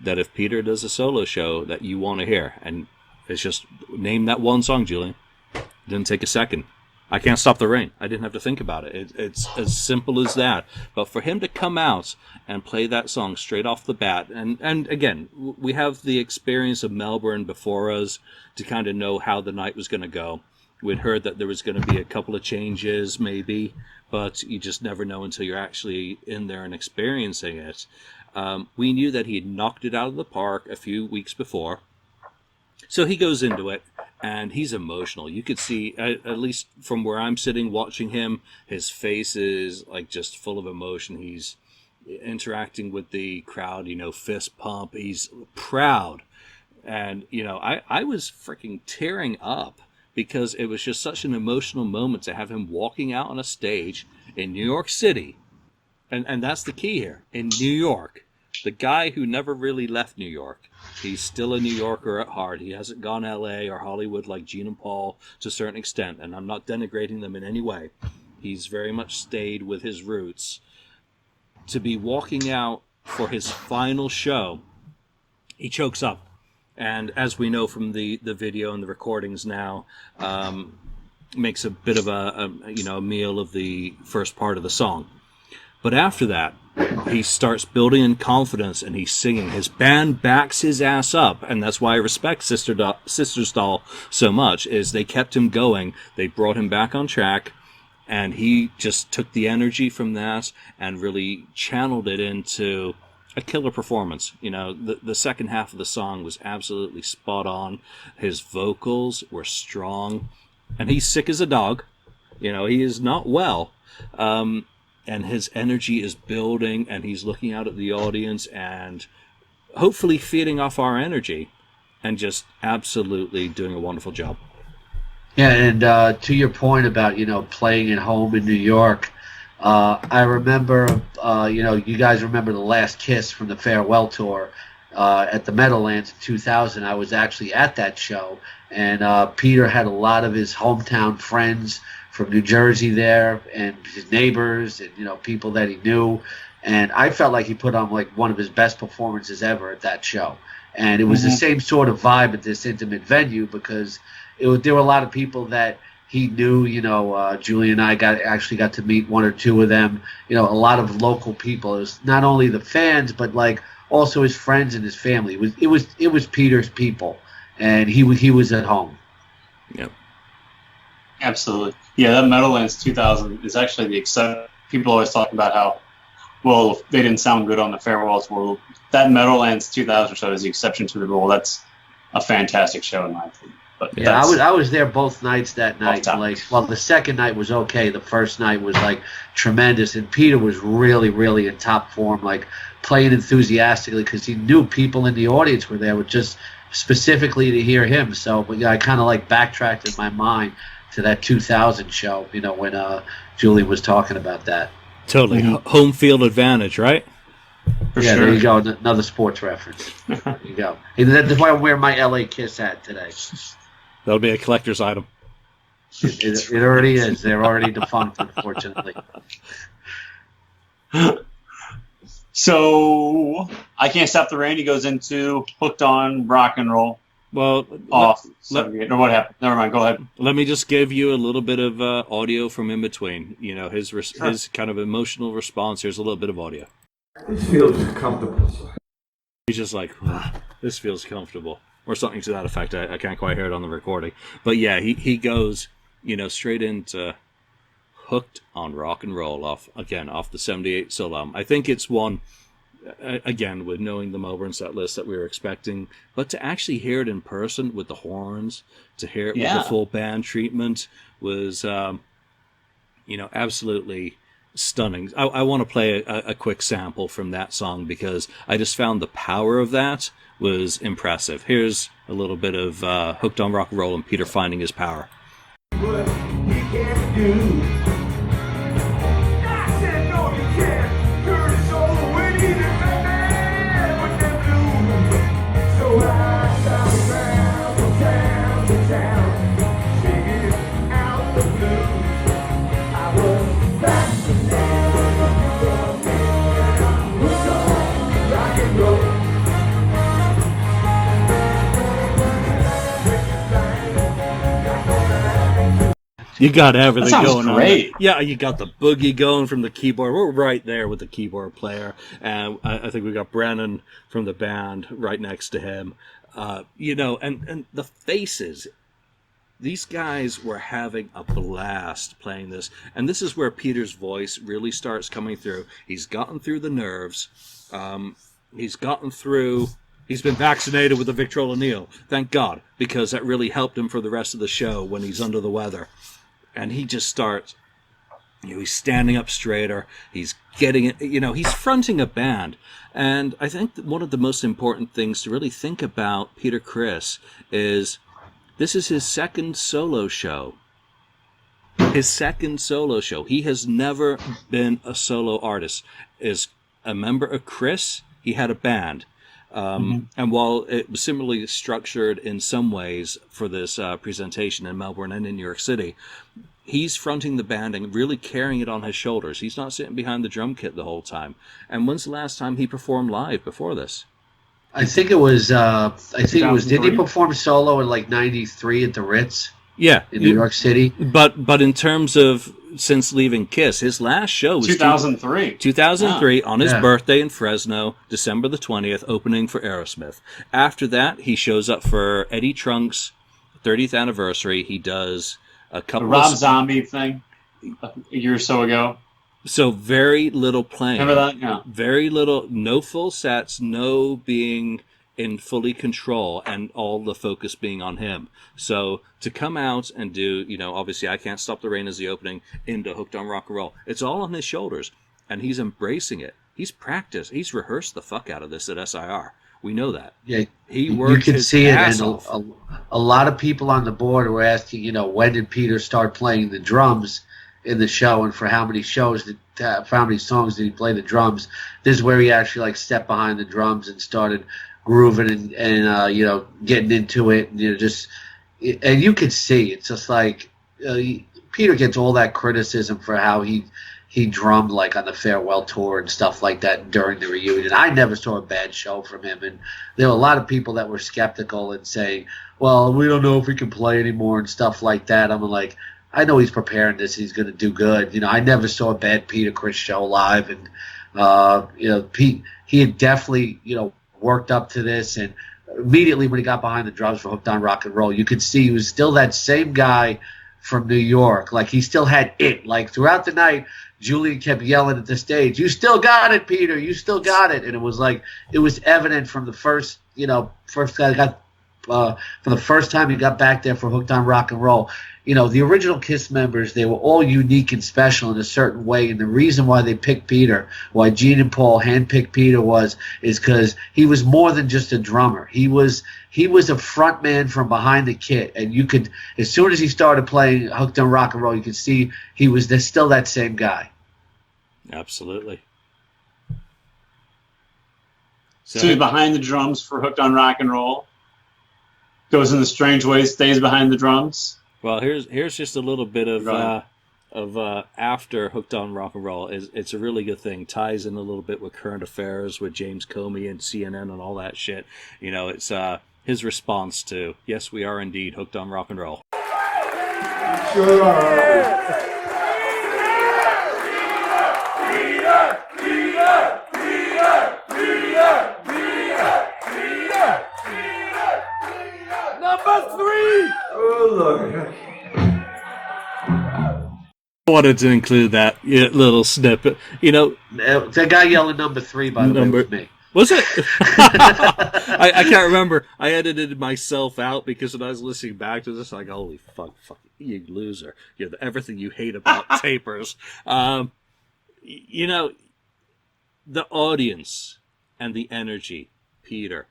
that if Peter does a solo show that you want to hear? And it's just, name that one song, Julian. Didn't take a second. "I Can't Stop the Rain." I didn't have to think about it. It's as simple as that. But for him to come out and play that song straight off the bat, and again, we have the experience of Melbourne before us to kind of know how the night was going to go. We'd heard that there was going to be a couple of changes, maybe, but you just never know until you're actually in there and experiencing it. We knew that he had knocked it out of the park a few weeks before. So he goes into it, and he's emotional. You could see, at least from where I'm sitting watching him, his face is like just full of emotion. He's interacting with the crowd, you know, fist pump. He's proud. And, you know, I was freaking tearing up because it was just such an emotional moment to have him walking out on a stage in New York City. And that's the key here, in New York. The guy who never really left New York. He's still a New Yorker at heart. He hasn't gone LA or Hollywood like Gene and Paul to a certain extent, and I'm not denigrating them in any way. He's very much stayed with his roots. To be walking out for his final show, he chokes up. And as we know from the video and the recordings now, makes a bit of a meal of the first part of the song. But after that, he starts building in confidence and he's singing. His band backs his ass up, and that's why I respect Sister's Doll so much, is they kept him going. They brought him back on track, and he just took the energy from that and really channeled it into a killer performance. You know, the second half of the song was absolutely spot on. His vocals were strong, and he's sick as a dog. You know, he is not well. And his energy is building, and he's looking out at the audience and hopefully feeding off our energy and just absolutely doing a wonderful job. Yeah, and to your point about, you know, playing at home in New York, I remember, you guys remember the last Kiss from the farewell tour at the Meadowlands in 2000. I was actually at that show, and Peter had a lot of his hometown friends from New Jersey there, and his neighbors, and, you know, people that he knew. And I felt like he put on like one of his best performances ever at that show. And it was the same sort of vibe at this intimate venue, because there were a lot of people that he knew, Julian and I actually got to meet one or two of them. A lot of local people. It was not only the fans, but like also his friends and his family. It was Peter's people, and he was at home. Yep. Absolutely. Yeah, that Meadowlands 2000 is actually the exception. People always talk about how, well, they didn't sound good on the Farewell Tour. That Meadowlands 2000 show is the exception to the rule. That's a fantastic show in my opinion. But yeah, I was there both nights that night. The second night was okay. The first night was like tremendous, and Peter was really, really in top form, like playing enthusiastically because he knew people in the audience were there, with just specifically to hear him. So, but yeah, I kind of like backtracked in my mind to that 2000 show, when Julie was talking about that. Totally. Home field advantage, right? For yeah, sure. There you go. Another sports reference. There you go. And that's why I'm wearing my LA Kiss hat today. That'll be a collector's item. It already is. They're already defunct, unfortunately. So, I Can't Stop the Rain. He goes into Hooked on Rock and Roll. Well, Off. No, what happened? Never mind. Go ahead. Let me just give you a little bit of audio from in between. His kind of emotional response. Here's a little bit of audio. This feels comfortable, sir. He's just like, this feels comfortable, or something to that effect. I can't quite hear it on the recording, but yeah, he goes, straight into Hooked on Rock and Roll off the 78 solo album. I think it's one, again, with knowing the Melbourne set list that we were expecting, but to actually hear it in person with the horns, to hear it with the full band treatment was, absolutely stunning. I want to play a quick sample from that song because I just found the power of that was impressive. Here's a little bit of Hooked on Rock and Roll and Peter finding his power. What you can't do. I said no, you can't. Girl, it's over with, even Batman with them blues. So I stopped around from town to town, figured out the blues. I was fascinated with your man. Hooked on rock and roll. You got everything going great. on. Yeah, you got the boogie going from the keyboard. We're right there with the keyboard player. And I think we got Brennan from the band right next to him. And the faces. These guys were having a blast playing this. And this is where Peter's voice really starts coming through. He's gotten through the nerves. He's been vaccinated with the Victrola Neal. Thank God, because that really helped him for the rest of the show when he's under the weather. And he just starts, he's standing up straighter. He's getting it, he's fronting a band. And I think that one of the most important things to really think about Peter Criss is this is his second solo show. His second solo show. He has never been a solo artist. Is a member of Criss, he had a band. And while it was similarly structured in some ways for this presentation in Melbourne and in New York City, he's fronting the band and really carrying it on his shoulders. He's not sitting behind the drum kit the whole time. And when's the last time he performed live before this? I think it was. Did he perform solo in like '93 at the Ritz? Yeah, in New York City. But in terms of since leaving Kiss, his last show was 2003. 2003 on his birthday in Fresno, December the 20th, opening for Aerosmith. After that, he shows up for Eddie Trunk's 30th anniversary. He does a couple the Rob Zombie thing a year or so ago. So very little playing. Remember that? Yeah. Very little, no full sets, no being in fully control, and all the focus being on him. So to come out and do, obviously I Can't Stop the Rain as the opening into Hooked on Rock and Roll, it's all on his shoulders, and he's embracing it. He's practiced, he's rehearsed the fuck out of this at SIR. We know that. Yeah, he worked you can his see it, ass and off. a lot of people on the board were asking, when did Peter start playing the drums in the show, and for how many songs did he play the drums? This is where he actually stepped behind the drums and started grooving and getting into it, and and you could see it's just like Peter gets all that criticism for how he drummed on the farewell tour and stuff like that during the reunion. I never saw a bad show from him, and there were a lot of people that were skeptical and saying, well, we don't know if we can play anymore and stuff like that. I'm like, I know he's preparing this. He's going to do good. You know, I never saw a bad Peter Criss show live, and you know, Pete, he had definitely, you know, worked up to this, and immediately when he got behind the drums for Hooked on Rock and Roll, you could see he was still that same guy from New York. Like, he still had it. Like, throughout the night, Julian kept yelling at the stage, "You still got it, Peter. You still got it." And it was like, it was evident from the first, you know, from the first time he got back there for Hooked on Rock and Roll. You know, the original Kiss members, they were all unique and special in a certain way. And the reason why they picked Peter, why Gene and Paul handpicked Peter is because he was more than just a drummer. He was a front man from behind the kit. And you could, as soon as he started playing Hooked on Rock and Roll, you could see he was still that same guy. Absolutely. So he's behind the drums for Hooked on Rock and Roll. Goes in the Strange Ways, stays behind the drums. Well, here's just a little bit of after Hooked on Rock and Roll. It's a really good thing. Ties in a little bit with current affairs with James Comey and CNN and all that shit. You know, it's his response to, yes, we are indeed hooked on rock and roll. Sure are. Number 3! Oh, Lord. I wanted to include that little snippet. You know, The guy yelling number 3, by the way, was me. Was it? I can't remember. I edited myself out because when I was listening back to this, like, holy fuck, you loser. You know, everything you hate about tapers. You know, the audience and the energy. Peter,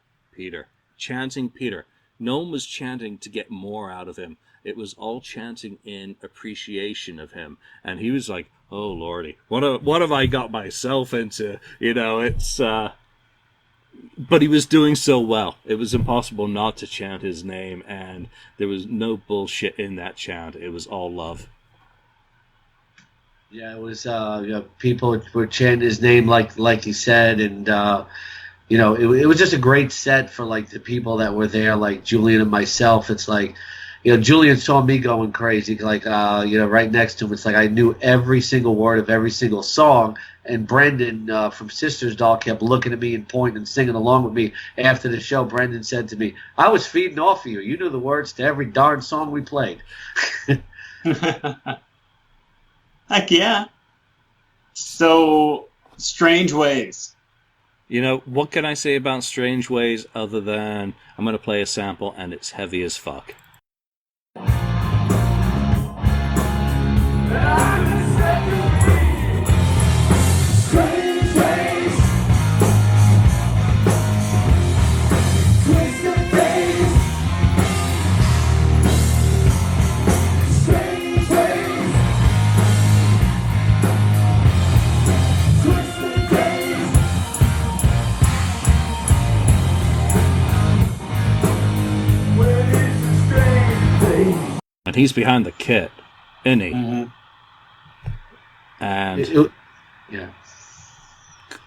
chanting Peter. No one was chanting to get more out of him. It was all chanting in appreciation of him. And he was like, oh, Lordy, what have I got myself into? You know, it's... But he was doing so well. It was impossible not to chant his name, and there was no bullshit in that chant. It was all love. Yeah, it was. You know, people were chanting his name like he said, and you know, it was just a great set for like the people that were there, like Julian and myself. It's like, you know, Julian saw me going crazy, like you know, right next to him. It's like I knew every single word of every single song. And Brendan from Sister's Doll kept looking at me and pointing and singing along with me. After the show, Brendan said to me, I was feeding off of you. You knew the words to every darn song we played. Heck yeah. So, Strange Ways. You know, what can I say about Strange Ways other than I'm going to play a sample and it's heavy as fuck. And he's behind the kit, isn't he? Mm-hmm. And yeah.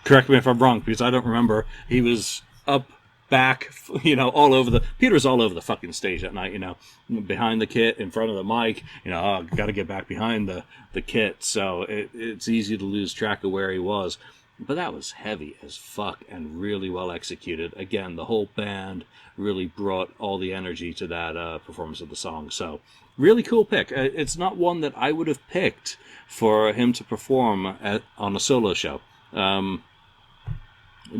Correct me if I'm wrong, because I don't remember. He was up, back, you know, all over the... Peter's all over the fucking stage that night, you know. Behind the kit, in front of the mic, you know, got to get back behind the kit. So it's easy to lose track of where he was. But that was heavy as fuck and really well executed. Again, the whole band really brought all the energy to that performance of the song. So, really cool pick. It's not one that I would have picked for him to perform on a solo show.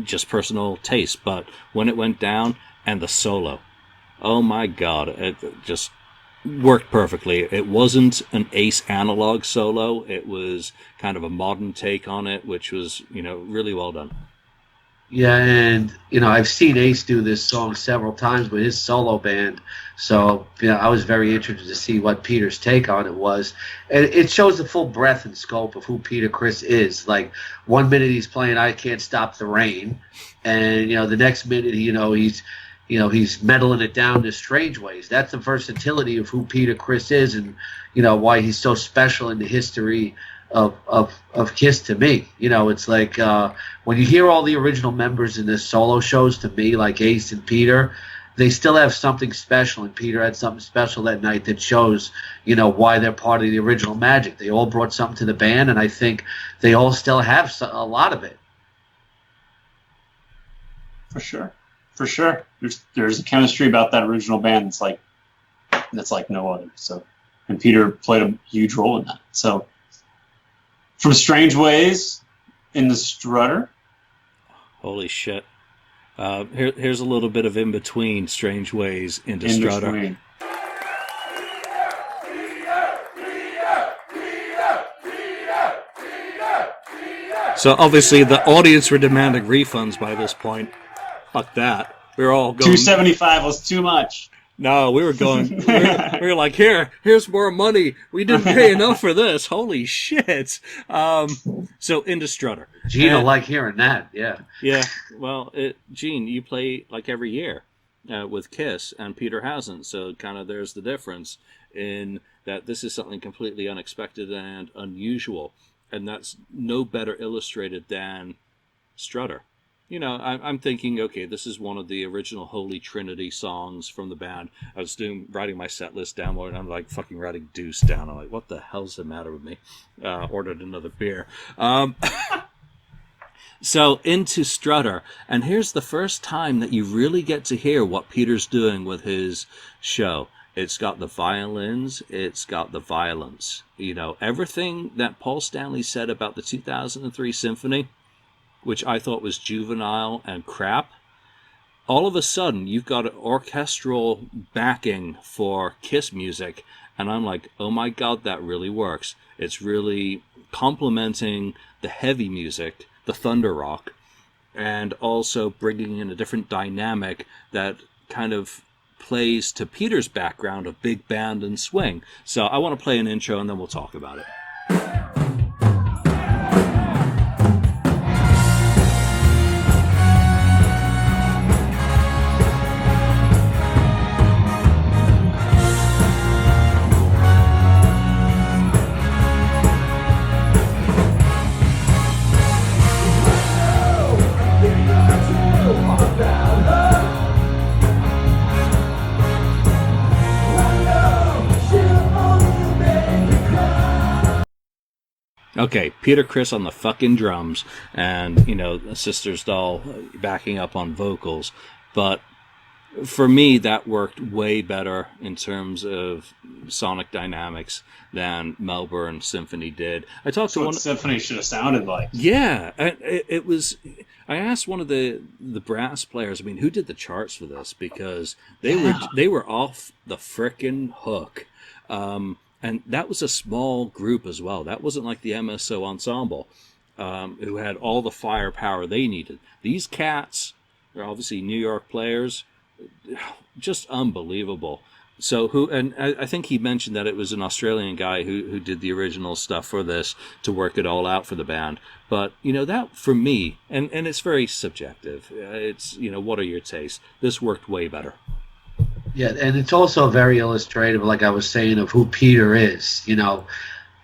Just personal taste. But when it went down, and the solo, oh my God, it just worked perfectly. It wasn't an Ace analog solo. It was kind of a modern take on it, which was, you know, really well done. Yeah, and, you know, I've seen Ace do this song several times with his solo band, so, you know, I was very interested to see what Peter's take on it was. And it shows the full breadth and scope of who Peter Criss is. Like, one minute he's playing I Can't Stop the Rain, and, you know, the next minute, he's meddling it down to Strange Ways. That's the versatility of who Peter Criss is, and, you know, why he's so special in the history of Kiss to me. You know, it's like when you hear all the original members in this solo shows, to me, like Ace and Peter, they still have something special, and Peter had something special that night that shows, why they're part of the original magic. They all brought something to the band, and I think they all still have a lot of it. For sure. There's a chemistry about that original band that's like no other. So, and Peter played a huge role in that. So, from Strange Ways in the Strutter. Holy shit. Here's a little bit of in between Strange Ways into Strutter. Between. So obviously the audience were demanding refunds by this point. Fuck that. We were all going. $275 was too much. No, we were going. We were like, here's more money. We didn't pay enough for this. Holy shit. So into Strutter. Gene will like hearing that. Yeah. Yeah. Well, Gene, you play like every year with Kiss, and Peter hasn't. So kind of there's the difference in that this is something completely unexpected and unusual, and that's no better illustrated than Strutter. I'm thinking, okay, this is one of the original Holy Trinity songs from the band. I was writing my set list down, and I'm like fucking writing Deuce down. I'm like, what the hell's the matter with me? Ordered another beer. So into Strutter, and here's the first time that you really get to hear what Peter's doing with his show. It's got the violins, it's got the violence. Everything that Paul Stanley said about the 2003 symphony, which I thought was juvenile and crap, all of a sudden you've got an orchestral backing for Kiss music, and I'm like, oh my god, that really works. It's really complementing the heavy music, the thunder rock, and also bringing in a different dynamic that kind of plays to Peter's background of big band and swing. So I want to play an intro and then we'll talk about it. Okay, Peter Criss on the fucking drums, and, Sister's Doll backing up on vocals. But for me, that worked way better in terms of sonic dynamics than Melbourne Symphony did. I talked to one. Symphony should have sounded like. Yeah, it was. I asked one of the brass players. Who did the charts for this? Because they were off the frickin' hook. And that was a small group as well. That wasn't like the MSO ensemble, who had all the firepower they needed. These cats, they're obviously New York players, just unbelievable. So I think he mentioned that it was an Australian guy who did the original stuff for this to work it all out for the band. But, that for me, and it's very subjective. It's, what are your tastes? This worked way better. Yeah, and it's also very illustrative, like I was saying, of who Peter is.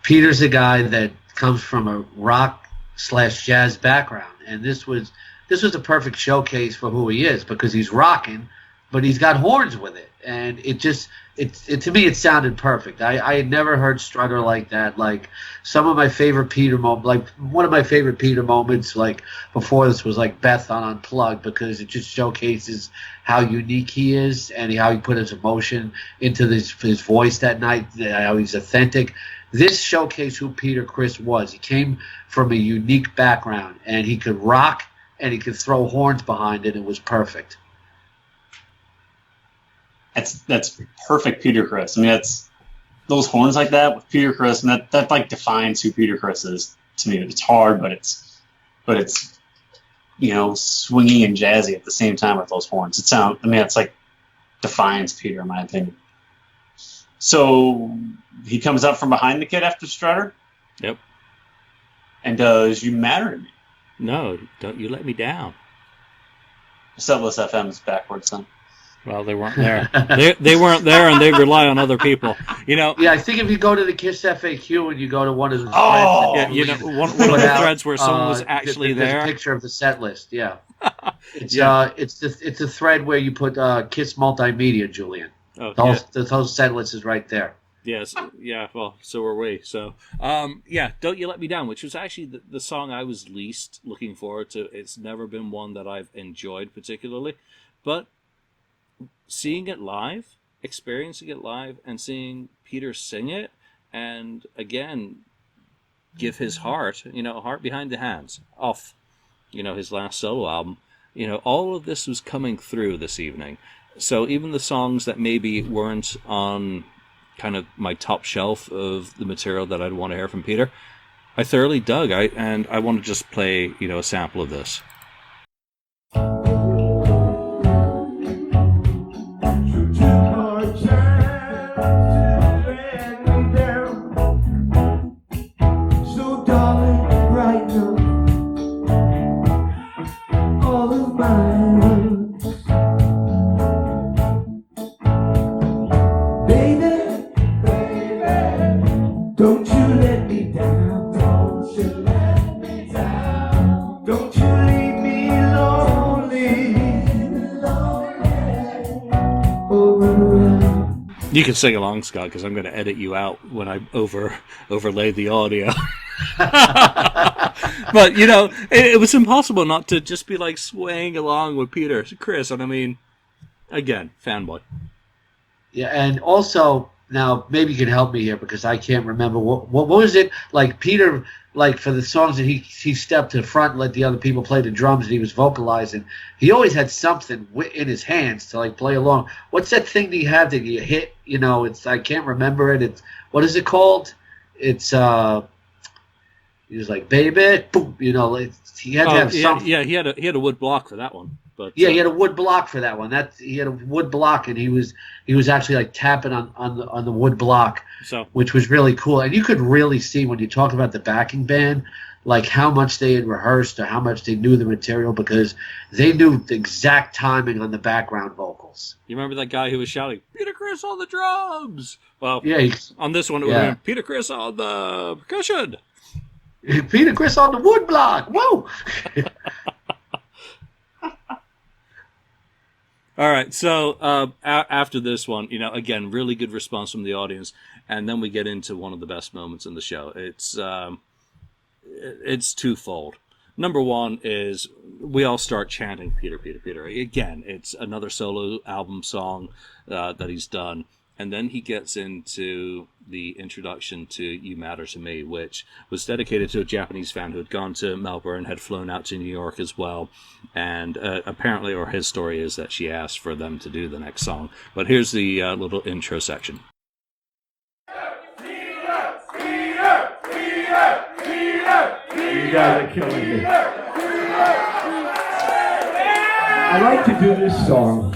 Peter's a guy that comes from a rock/jazz background, and this was a perfect showcase for who he is, because he's rocking, but he's got horns with it, and to me it sounded perfect. I had never heard Strutter like that. Like some of my favorite Peter moments, like one of my favorite Peter moments, like before this, was like Beth on Unplugged, because it just showcases how unique he is and how he put his emotion into his voice that night, how he's authentic. This showcased who Peter Criss was. He came from a unique background, and he could rock and he could throw horns behind it. It was perfect. That's perfect Peter Criss. That's those horns like that with Peter Criss, and that like defines who Peter Criss is to me. It's hard, but it's swingy and jazzy at the same time with those horns. It's like defines Peter, in my opinion. So he comes up from behind the kid after Strutter. Yep. And does You Matter to Me? No, don't you let me down. Setlist FM's backwards then. Well, they weren't there. they weren't there, and they rely on other people. Yeah, I think if you go to the KissFAQ and you go to one of the threads, one of the threads where someone was actually there's there. a picture of the set list. Yeah. It's a thread where you put Kiss multimedia, Julian. Oh, The whole set list is right there. Yes, yeah, well, so are we. So, yeah, Don't You Let Me Down, which was actually the song I was least looking forward to. It's never been one that I've enjoyed particularly, but seeing it live, experiencing it live, and seeing Peter sing it, and again, give his heart, heart behind the hands, off, his last solo album, all of this was coming through this evening. So even the songs that maybe weren't on kind of my top shelf of the material that I'd want to hear from Peter, I thoroughly dug. And I want to just play, a sample of this. You can sing along, Scott, because I'm going to edit you out when I overlay the audio. But, it was impossible not to just be like swaying along with Peter Criss. And I mean, again, fanboy. Yeah, and also, now maybe you can help me here because I can't remember. What was it? Like Peter, like for the songs that he stepped to the front and let the other people play the drums and he was vocalizing, he always had something in his hands to like play along. What's that thing that you have that you hit? I can't remember it. It's, what is it called? It's he was like, baby, boom, he had to have something. Yeah, he had a wood block for that one. But yeah, he had a wood block for that one. He had a wood block, and he was actually like tapping on the wood block, which was really cool. And you could really see when you talk about the backing band, like how much they had rehearsed or how much they knew the material because they knew the exact timing on the background vocals. You remember that guy who was shouting, "Peter Criss on the drums"? Well, yeah, on this one it would have been Peter Criss on the percussion. Peter Criss on the wood block. Whoa! All right, so after this one, again, really good response from the audience, and then we get into one of the best moments in the show. It's twofold. Number one is we all start chanting Peter, Peter, Peter. Again, it's another solo album song that he's done, and then he gets into the introduction to You Matter to Me, which was dedicated to a Japanese fan who had gone to Melbourne, had flown out to New York as well. And apparently, or his story is that she asked for them to do the next song. But here's the little intro section. You guys are killing me. I like to do this song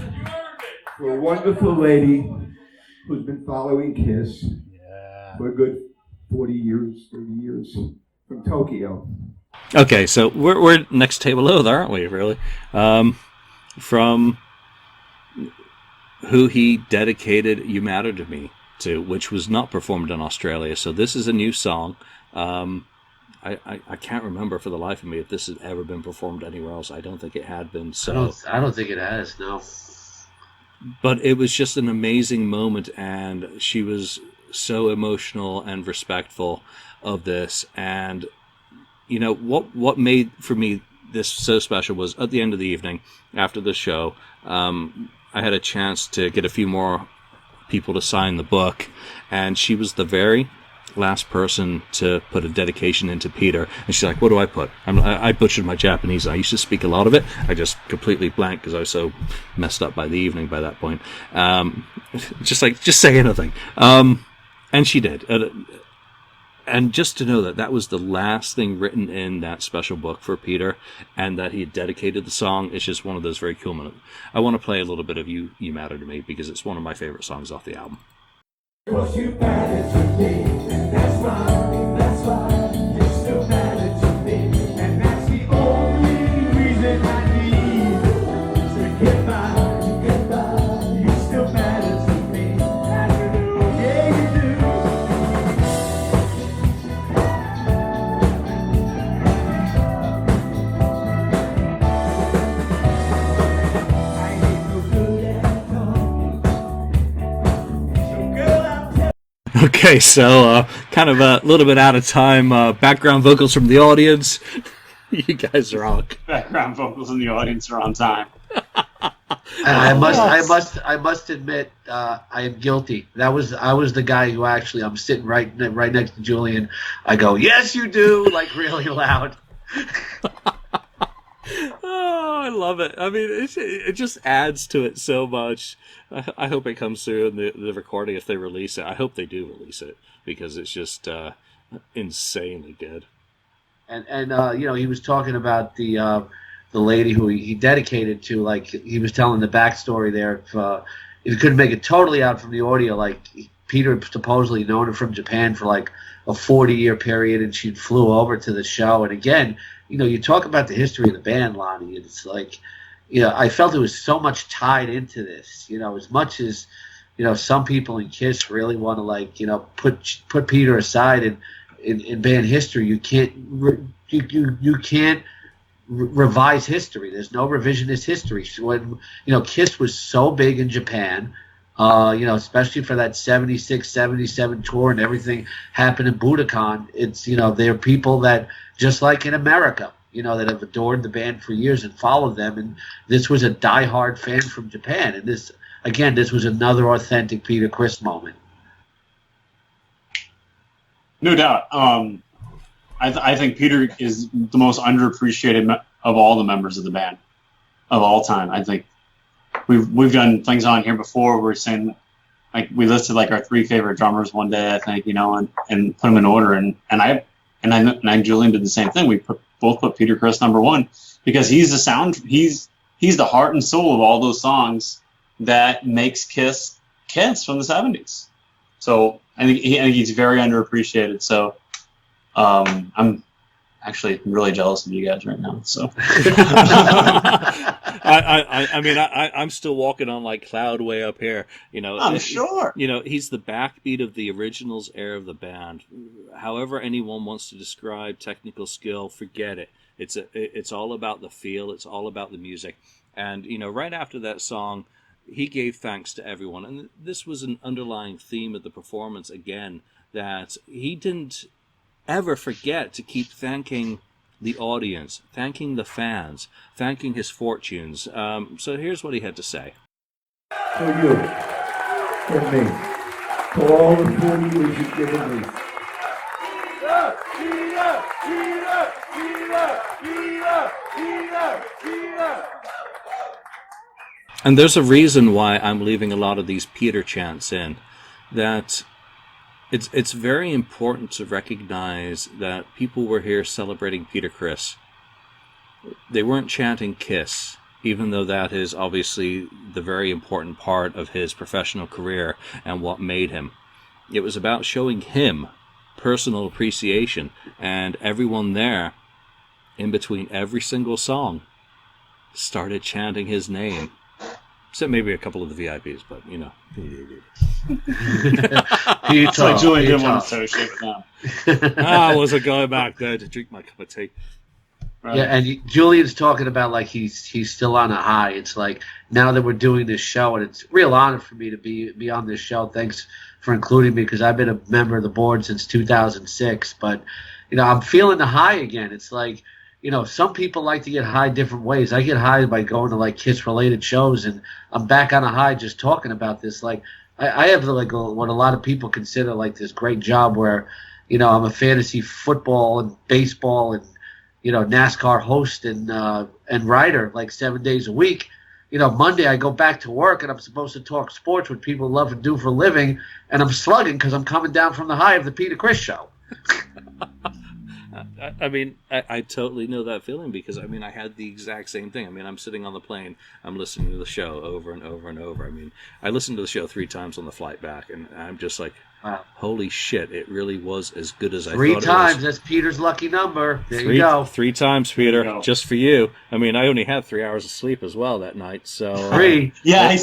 for a wonderful lady who's been following Kiss for a good 40 years, 30 years, from Tokyo. Okay, so we're next table over there, aren't we, really? From who he dedicated You Matter to Me to, which was not performed in Australia. So this is a new song. I can't remember for the life of me if this had ever been performed anywhere else. I don't think it had been. So I don't think it has, no. But it was just an amazing moment, and she was so emotional and respectful of this. And what made for me this so special was at the end of the evening after the show, I had a chance to get a few more people to sign the book, and she was the very last person to put a dedication into Peter. And she's like, what do I put? I butchered my Japanese. I used to speak a lot of it. I just completely blanked because I was so messed up by the evening by that point. Just say anything. And she did. And just to know that that was the last thing written in that special book for Peter, and that he had dedicated the song, it's just one of those very cool moments. I want to play a little bit of You Matter to Me because it's one of my favorite songs off the album. Cause you matter to me, and that's why you still matter to me, and that's the only reason I need to get by, you still matter to me, yeah you do. Okay, so kind of a little bit out of time. Background vocals from the audience. You guys rock. Background vocals in the audience are on time. I must admit, I am guilty. I was the guy who actually, I'm sitting right next to Julian. I go, yes, you do, like really loud. Oh, I love it. I mean, it just adds to it so much. I hope it comes through in the recording if they release it. I hope they do release it because it's just insanely good. And you know, he was talking about the lady who he dedicated to. Like, he was telling the backstory there. If you couldn't make it totally out from the audio, like Peter supposedly known her from Japan for like a 40-year period, and she flew over to the show. And again, you know, you talk about the history of the band, Lonnie. It's like, you know, I felt it was so much tied into this. You know, as much as, you know, some people in KISS really want to, like, you know, put Peter aside, and in band history, you can't you can't revise history. There's no revisionist history. When, you know, KISS was so big in Japan, you know, especially for that 76, 77 tour and everything happened in Budokan. It's, you know, there are people that, just like in America, you know, that have adored the band for years and followed them. And this was a diehard fan from Japan. And this, again, this was another authentic Peter Criss moment. No doubt. I think Peter is the most underappreciated of all the members of the band of all time. I think we've done things on here before. We're saying, like, we listed like our 3 favorite drummers one day, I think, you know, and put them in order. And I Julian did the same thing. We both put Peter Criss number 1 because he's the heart and soul of all those songs that makes KISS from the 70s. So I think he's very underappreciated. So I'm actually really jealous of you guys right now. So I mean, I'm still walking on like cloud way up here. You know, I'm sure. You know, he's the backbeat of the originals era of the band. However anyone wants to describe technical skill, forget it. It's all about the feel. It's all about the music. And, you know, right after that song, he gave thanks to everyone. And this was an underlying theme of the performance again, that he didn't ever forget to keep thanking the audience, thanking the fans, thanking his fortunes. So here's what he had to say. For you, for me, for all the 40 years you've given me. And there's a reason why I'm leaving a lot of these Peter chants in, that it's very important to recognize that people were here celebrating Peter Criss. They weren't chanting KISS, even though that is obviously the very important part of his professional career and what made him. It was about showing him personal appreciation, and everyone there, in between every single song, started chanting his name. Except maybe a couple of the VIPs, but, you know. It's like Julian didn't want to associate with them. I wasn't going back there to drink my cup of tea. Right. Yeah, and Julian's talking about like he's still on a high. It's like, now that we're doing this show, and it's a real honor for me to be on this show. Thanks for including me, because I've been a member of the board since 2006. But, you know, I'm feeling the high again. It's like, you know, some people like to get high different ways. I get high by going to like KISS-related shows, and I'm back on a high just talking about this. Like, I have like what a lot of people consider like this great job where, you know, I'm a fantasy football and baseball and, you know, NASCAR host and writer like 7 days a week. You know, Monday I go back to work and I'm supposed to talk sports, what people love and do for a living, and I'm slugging because I'm coming down from the high of the Peter Criss show. I mean, I totally know that feeling, because, I mean, I had the exact same thing. I mean, I'm sitting on the plane, I'm listening to the show over and over and over. I mean, I listened to the show 3 times on the flight back, and I'm just like, wow, holy shit, it really was as good as I thought it was. 3 times, that's Peter's lucky number. There you go. 3 times, Peter, just for you. I mean, I only had 3 hours of sleep as well that night, so... 3? Yeah, I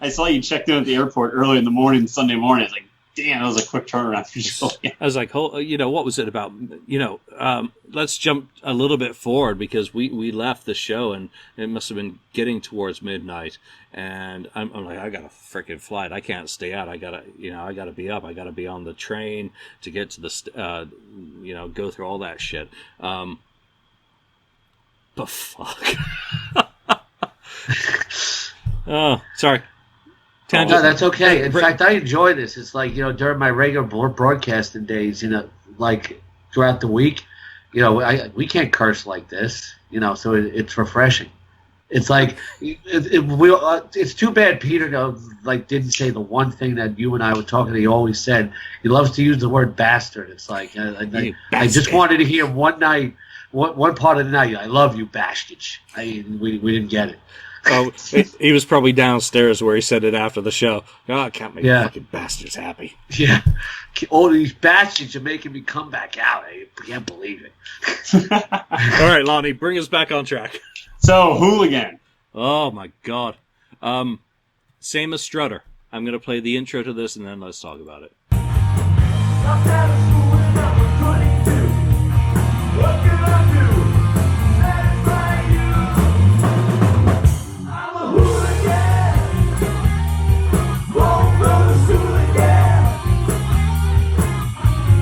saw you checked in at the airport early in the morning, Sunday morning. I was like, damn, that was a quick turnaround for Julian. I was like, what was it about? Let's jump a little bit forward because we left the show and it must have been getting towards midnight, and I'm like, I got a freaking flight. I can't stay out. I gotta be up. I gotta be on the train to get to the, go through all that shit. But fuck. Oh, sorry. No, that's okay. In fact, I enjoy this. It's like, during my regular broadcasting days, like throughout the week, we can't curse like this, so it's refreshing. It's like, it's too bad Peter didn't say the one thing that you and I were talking. He always said he loves to use the word bastard. It's like, I just wanted to hear one night, one part of the night, I love you, bastard. We didn't get it. Oh, he was probably downstairs where he said it after the show. Oh, I can't make fucking bastards happy. Yeah. All these bastards are making me come back out. I can't believe it. All right, Lonnie, bring us back on track. So, Hooligan. Oh, my God. Same as Strutter. I'm going to play the intro to this, and then let's talk about it. Dropped out of school when I was 22. What can I do? Satisfy you. I'm a hooligan. Won't go to school again.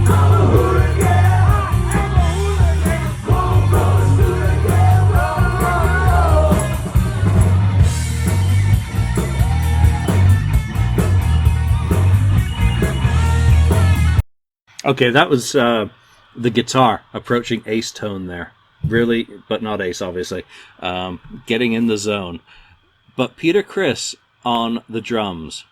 I'm a hooligan. I'm a hooligan. Won't go to school again. Okay, that was the guitar approaching ace tone there. Really, but not ace, obviously. Getting in the zone. But Peter Criss on the drums,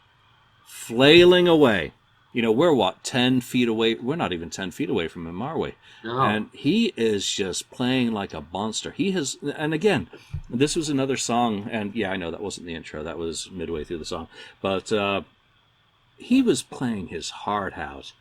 flailing away. We're 10 feet away? We're not even 10 feet away from him, are we? No. And he is just playing like a monster. And again, this was another song, and yeah, I know that wasn't the intro. That was midway through the song. But he was playing his heart out.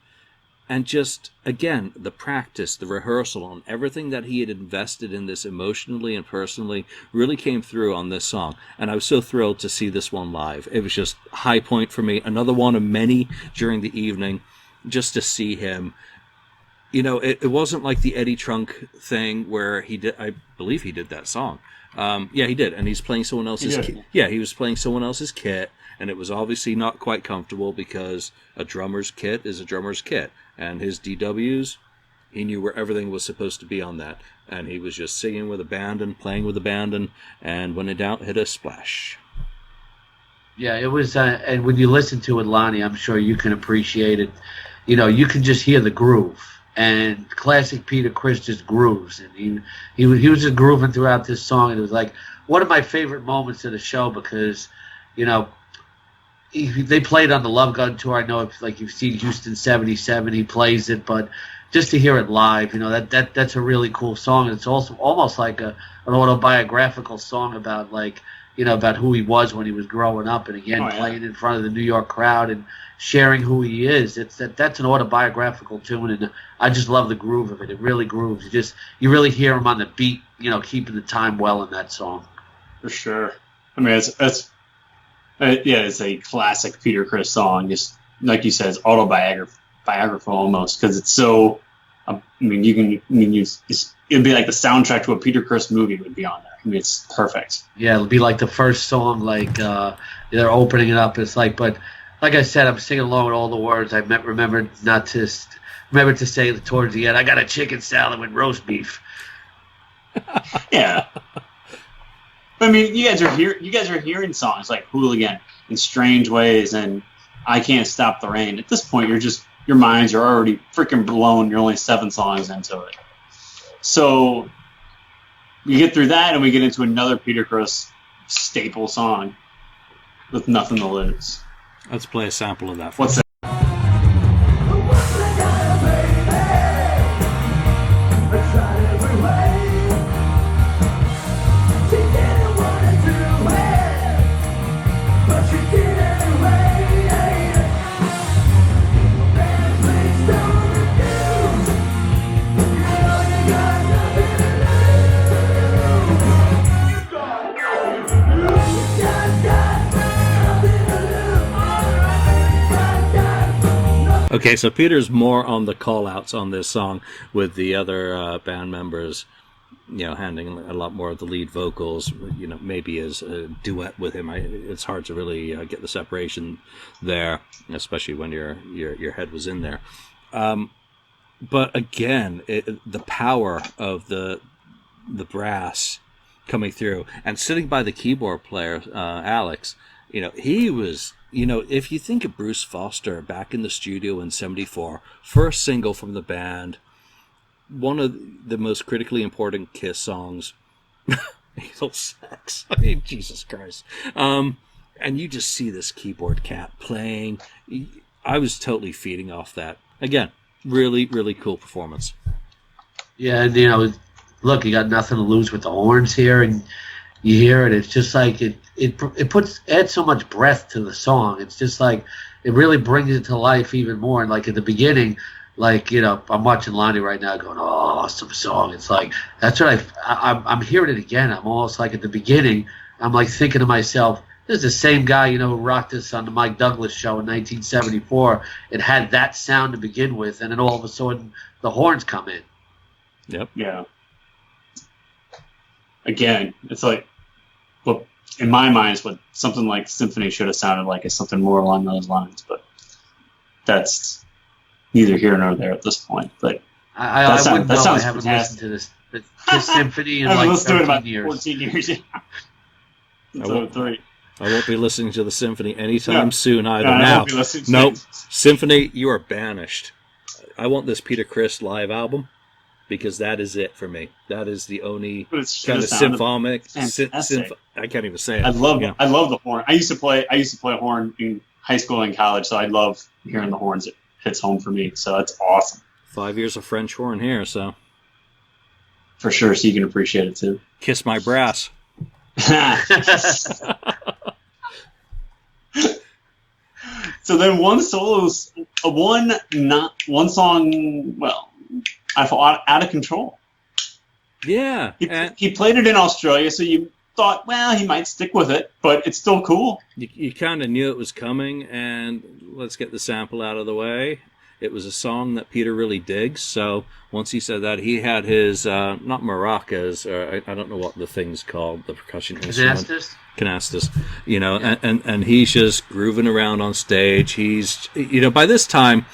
And just, again, the practice, the rehearsal, and everything that he had invested in this emotionally and personally really came through on this song. And I was so thrilled to see this one live. It was just a high point for me. Another one of many during the evening, just to see him. It wasn't like the Eddie Trunk thing where I believe he did that song. Yeah, he did. And he's playing someone else's kit. Yeah, he was playing someone else's kit. And it was obviously not quite comfortable because a drummer's kit is a drummer's kit. And his DWs, he knew where everything was supposed to be on that. And he was just singing with abandon, playing with abandon, and when in doubt, hit a splash. Yeah, it was, and when you listen to it, Lonnie, I'm sure you can appreciate it. You can just hear the groove. And classic Peter Criss just grooves. And he was just grooving throughout this song. And it was like one of my favorite moments of the show because, they played on the Love Gun tour. I know if you've seen Houston 77, he plays it, but just to hear it live, that's a really cool song. It's also almost like an autobiographical song about about who he was when he was growing up, and again playing in front of the New York crowd and sharing who he is. That's an autobiographical tune, and I just love the groove of it. It really grooves. You really hear him on the beat, keeping the time well in that song. For sure. I mean, it's a classic Peter Criss song. Just like you said, it's autobiographical almost because it's so. It'd be like the soundtrack to a Peter Criss movie would be on there. I mean, it's perfect. Yeah, it'll be like the first song, they're opening it up. It's like, but like I said, I'm singing along with all the words. I remember to say towards the end, I got a chicken salad with roast beef. Yeah. I mean, you guys are hearing songs like Hooligan in strange ways and I Can't Stop the Rain. At this point, your minds are already freaking blown. You're only 7 songs into it. So we get through that and we get into another Peter Criss staple song with Nothing to Lose. Let's play a sample of that. What's that? Okay, so Peter's more on the call-outs on this song, with the other band members, handling a lot more of the lead vocals. Maybe as a duet with him. It's hard to really get the separation there, especially when your head was in there. But again, the power of the brass coming through and sitting by the keyboard player, Alex. He was. If you think of Bruce Foster back in the studio in '74, first single from the band, one of the most critically important Kiss songs, Anal Sex. I mean, Jesus Christ. And you just see this keyboard cat playing. I was totally feeding off that. Again, really, really cool performance. Yeah, and look, you got nothing to lose with the horns here, and you hear it. It's just like it adds so much breath to the song. It's just like it really brings it to life even more. And like at the beginning, I'm watching Lonnie right now, going, "Oh, awesome song." It's like that's what I'm hearing it again. I'm almost like at the beginning, I'm like thinking to myself, "This is the same guy, who rocked this on the Mike Douglas show in 1974. It had that sound to begin with, and then all of a sudden the horns come in." Yep. Yeah. Again, it's like, well, in my mind, it's what something like Symphony should have sounded like, is something more along those lines. But that's neither here nor there at this point. But I wouldn't know. I haven't fantastic. listened to this Symphony in I've like listened to it 13 about years. 14 years. Yeah. I won't be listening to the Symphony anytime soon either. I Now, won't be listening to nope. it. Symphony, you are banished. I want this Peter Criss live album, because that is it for me. That is the only But it kind of symphonic. fantastic. I can't even say it. I love the horn. I used to play horn in high school and college, so I love hearing the horns. It hits home for me, so that's awesome 5 years of French horn here, so for sure. So you can appreciate it too. kiss my brass. So then one song. Well, I thought Out of Control. Yeah, He played it in Australia, so you thought, well, he might stick with it, but it's still cool. you kind of knew it was coming, and let's get the sample out of the way. It was a song that Peter really digs, so once he said that, he had his, not maracas, or I don't know what the thing's called, the percussion instrument. Canastas. And he's just grooving around on stage. He's, by this time,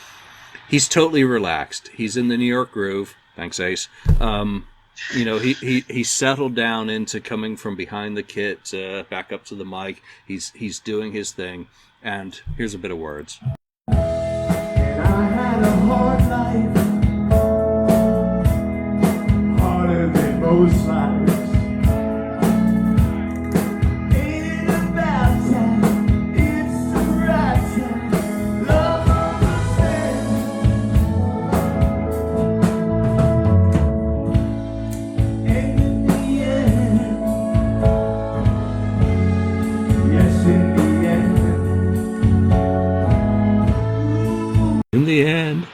he's totally relaxed. He's in the New York groove. Thanks, Ace. He settled down into coming from behind the kit back up to the mic. He's doing his thing, and here's a bit of words. And I had a hard life, harder than most lives. Ain't it about time? It's the right time. Love understands. And in the end, yes, in the end. In the end,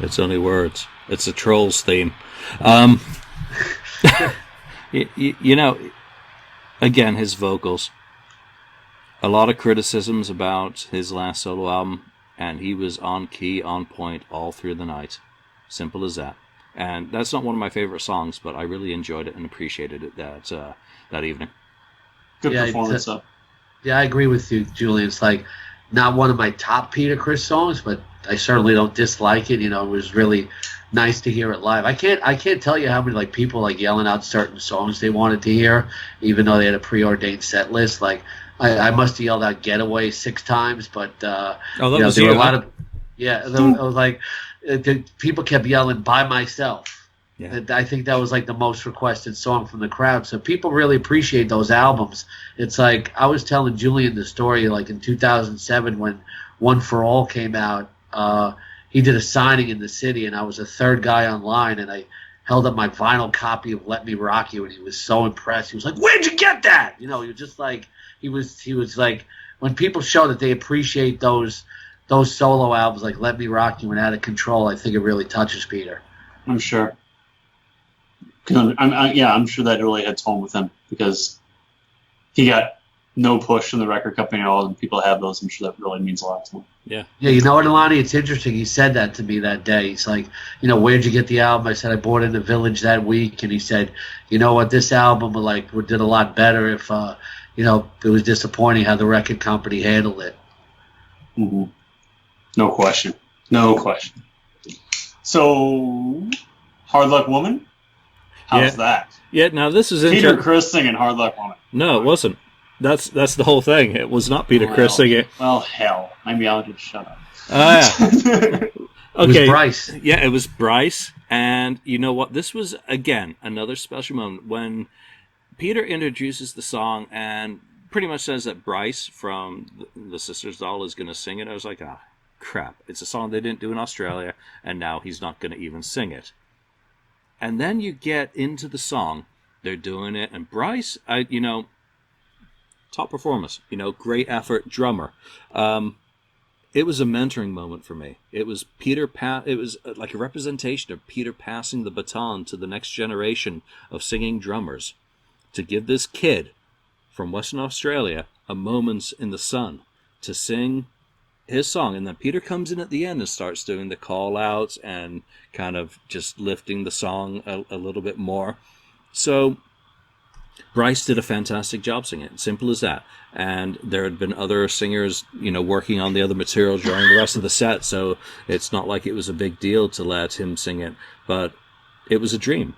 it's only words. It's a Trolls theme. Again, his vocals. A lot of criticisms about his last solo album, and he was on key, on point all through the night. Simple as that. And that's not one of my favorite songs, but I really enjoyed it and appreciated it that evening. Good Yeah, performance, though. Yeah, I agree with you, Julian. It's like not one of my top Peter Criss songs, but I certainly don't dislike it. It was really nice to hear it live. I can't tell you how many people yelling out certain songs they wanted to hear, even though they had a preordained set list. I must have yelled out "Getaway" 6 times, but That was there you, were a lot huh? of I was like, people kept yelling "By Myself." Yeah. And I think that was the most requested song from the crowd. So people really appreciate those albums. It's like I was telling Julian the story in 2007 when One for All came out. He did a signing in the city, and I was the third guy online, and I held up my vinyl copy of Let Me Rock You, and he was so impressed. He was like, "Where'd you get that?" He was just he was like, when people show that they appreciate those solo albums like Let Me Rock You and Out of Control, I think it really touches Peter. I'm sure. I'm sure that really hits home with him because he got no push from the record company at all, and people have those. I'm sure that really means a lot to them. Yeah. Yeah, you know what, Lonnie? It's interesting. He said that to me that day. He's like, where'd you get the album? I said, I bought it in the Village that week. And he said, you know what, this album did a lot better if, it was disappointing how the record company handled it. Mm-hmm. No question. No question. So, Hard Luck Woman? How's that? Yeah, now this is Peter Criss singing Hard Luck Woman. No, it wasn't. That's the whole thing. It was not Peter Criss singing. Well, hell. Maybe I'll just shut up. Yeah. Okay. It was Bryce. Yeah, it was Bryce. And you know what? This was, again, another special moment when Peter introduces the song and pretty much says that Bryce from the Sisters Doll is going to sing it. I was like, crap. It's a song they didn't do in Australia, and now he's not going to even sing it. And then you get into the song. They're doing it. And Bryce, top performance, great effort, drummer. It was a mentoring moment for me. It was it was like a representation of Peter passing the baton to the next generation of singing drummers to give this kid from Western Australia a moment in the sun to sing his song. And then Peter comes in at the end and starts doing the call outs and kind of just lifting the song a little bit more. So Bryce did a fantastic job singing it. Simple as that. And there had been other singers, working on the other material during the rest of the set, so it's not like it was a big deal to let him sing it. But it was a dream.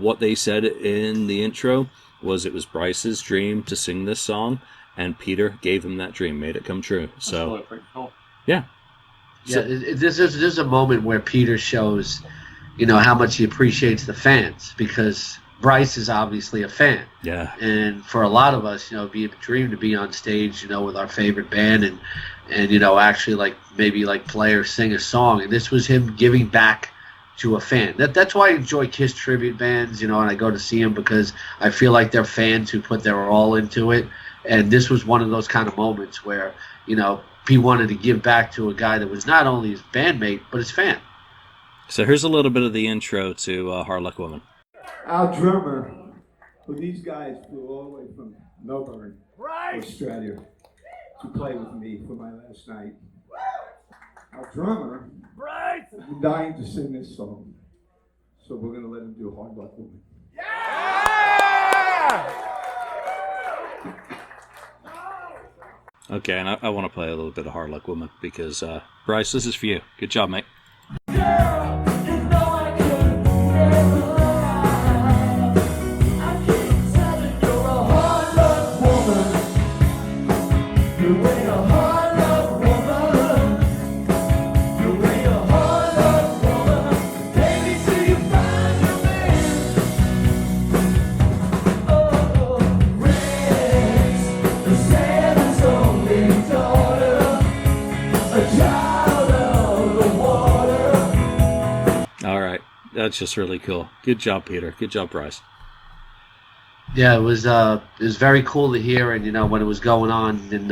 What they said in the intro was it was Bryce's dream to sing this song, and Peter gave him that dream, made it come true. So, that's really pretty cool. Yeah. Yeah, this is a moment where Peter shows, how much he appreciates the fans, because Bryce is obviously a fan. Yeah. And for a lot of us, it'd be a dream to be on stage, with our favorite band and actually maybe play or sing a song. And this was him giving back to a fan. That's why I enjoy Kiss tribute bands, and I go to see them because I feel like they're fans who put their all into it. And this was one of those kind of moments where, he wanted to give back to a guy that was not only his bandmate, but his fan. So here's a little bit of the intro to Hard Luck Woman. Our drummer, who these guys flew all the way from Melbourne, Australia, to play with me for my last night. Our drummer has been dying to sing this song, so we're going to let him do Hard Luck Woman. Okay, and I want to play a little bit of Hard Luck Woman because, Bryce, this is for you. Good job, mate. That's just really cool. Good job, Peter. Good job, Bryce. Yeah, it was very cool to hear, and when it was going on, and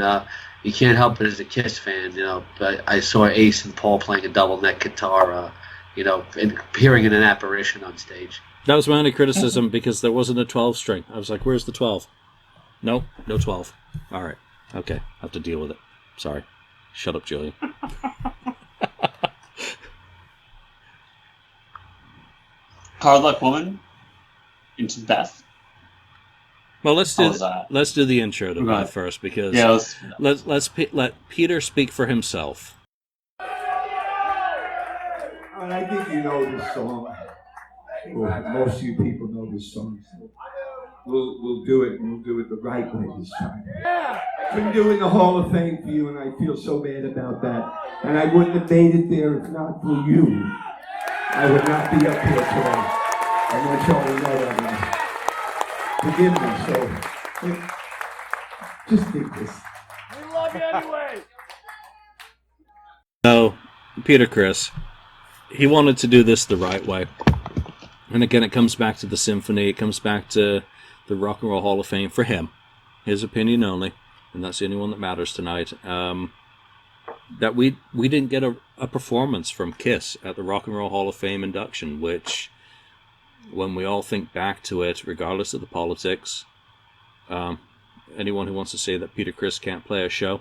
you can't help it as a Kiss fan, But I saw Ace and Paul playing a double neck guitar, and appearing in an apparition on stage. That was my only criticism because there wasn't a 12 string. I was like, "Where's the 12?" No 12. All right, okay, I have to deal with it. Sorry. Shut up, Julian. Hard Luck Woman into Beth. Well, let's do the intro to Beth first because let Peter speak for himself. And I think you know this song. Well, most of you people know this song. So we'll do it, and we'll do it the right way this time. I've been doing the Hall of Fame for you, and I feel so bad about that. And I wouldn't have made it there if not for you. I would not be up here today. I want y'all to know that. Forgive me, so just think this. We love you anyway. So, Peter Criss, he wanted to do this the right way. And again, it comes back to the symphony. It comes back to the Rock and Roll Hall of Fame for him. His opinion only. And that's the only one that matters tonight. That we didn't get a performance from Kiss at the Rock and Roll Hall of Fame induction, which, when we all think back to it, regardless of the politics, anyone who wants to say that Peter Criss can't play a show,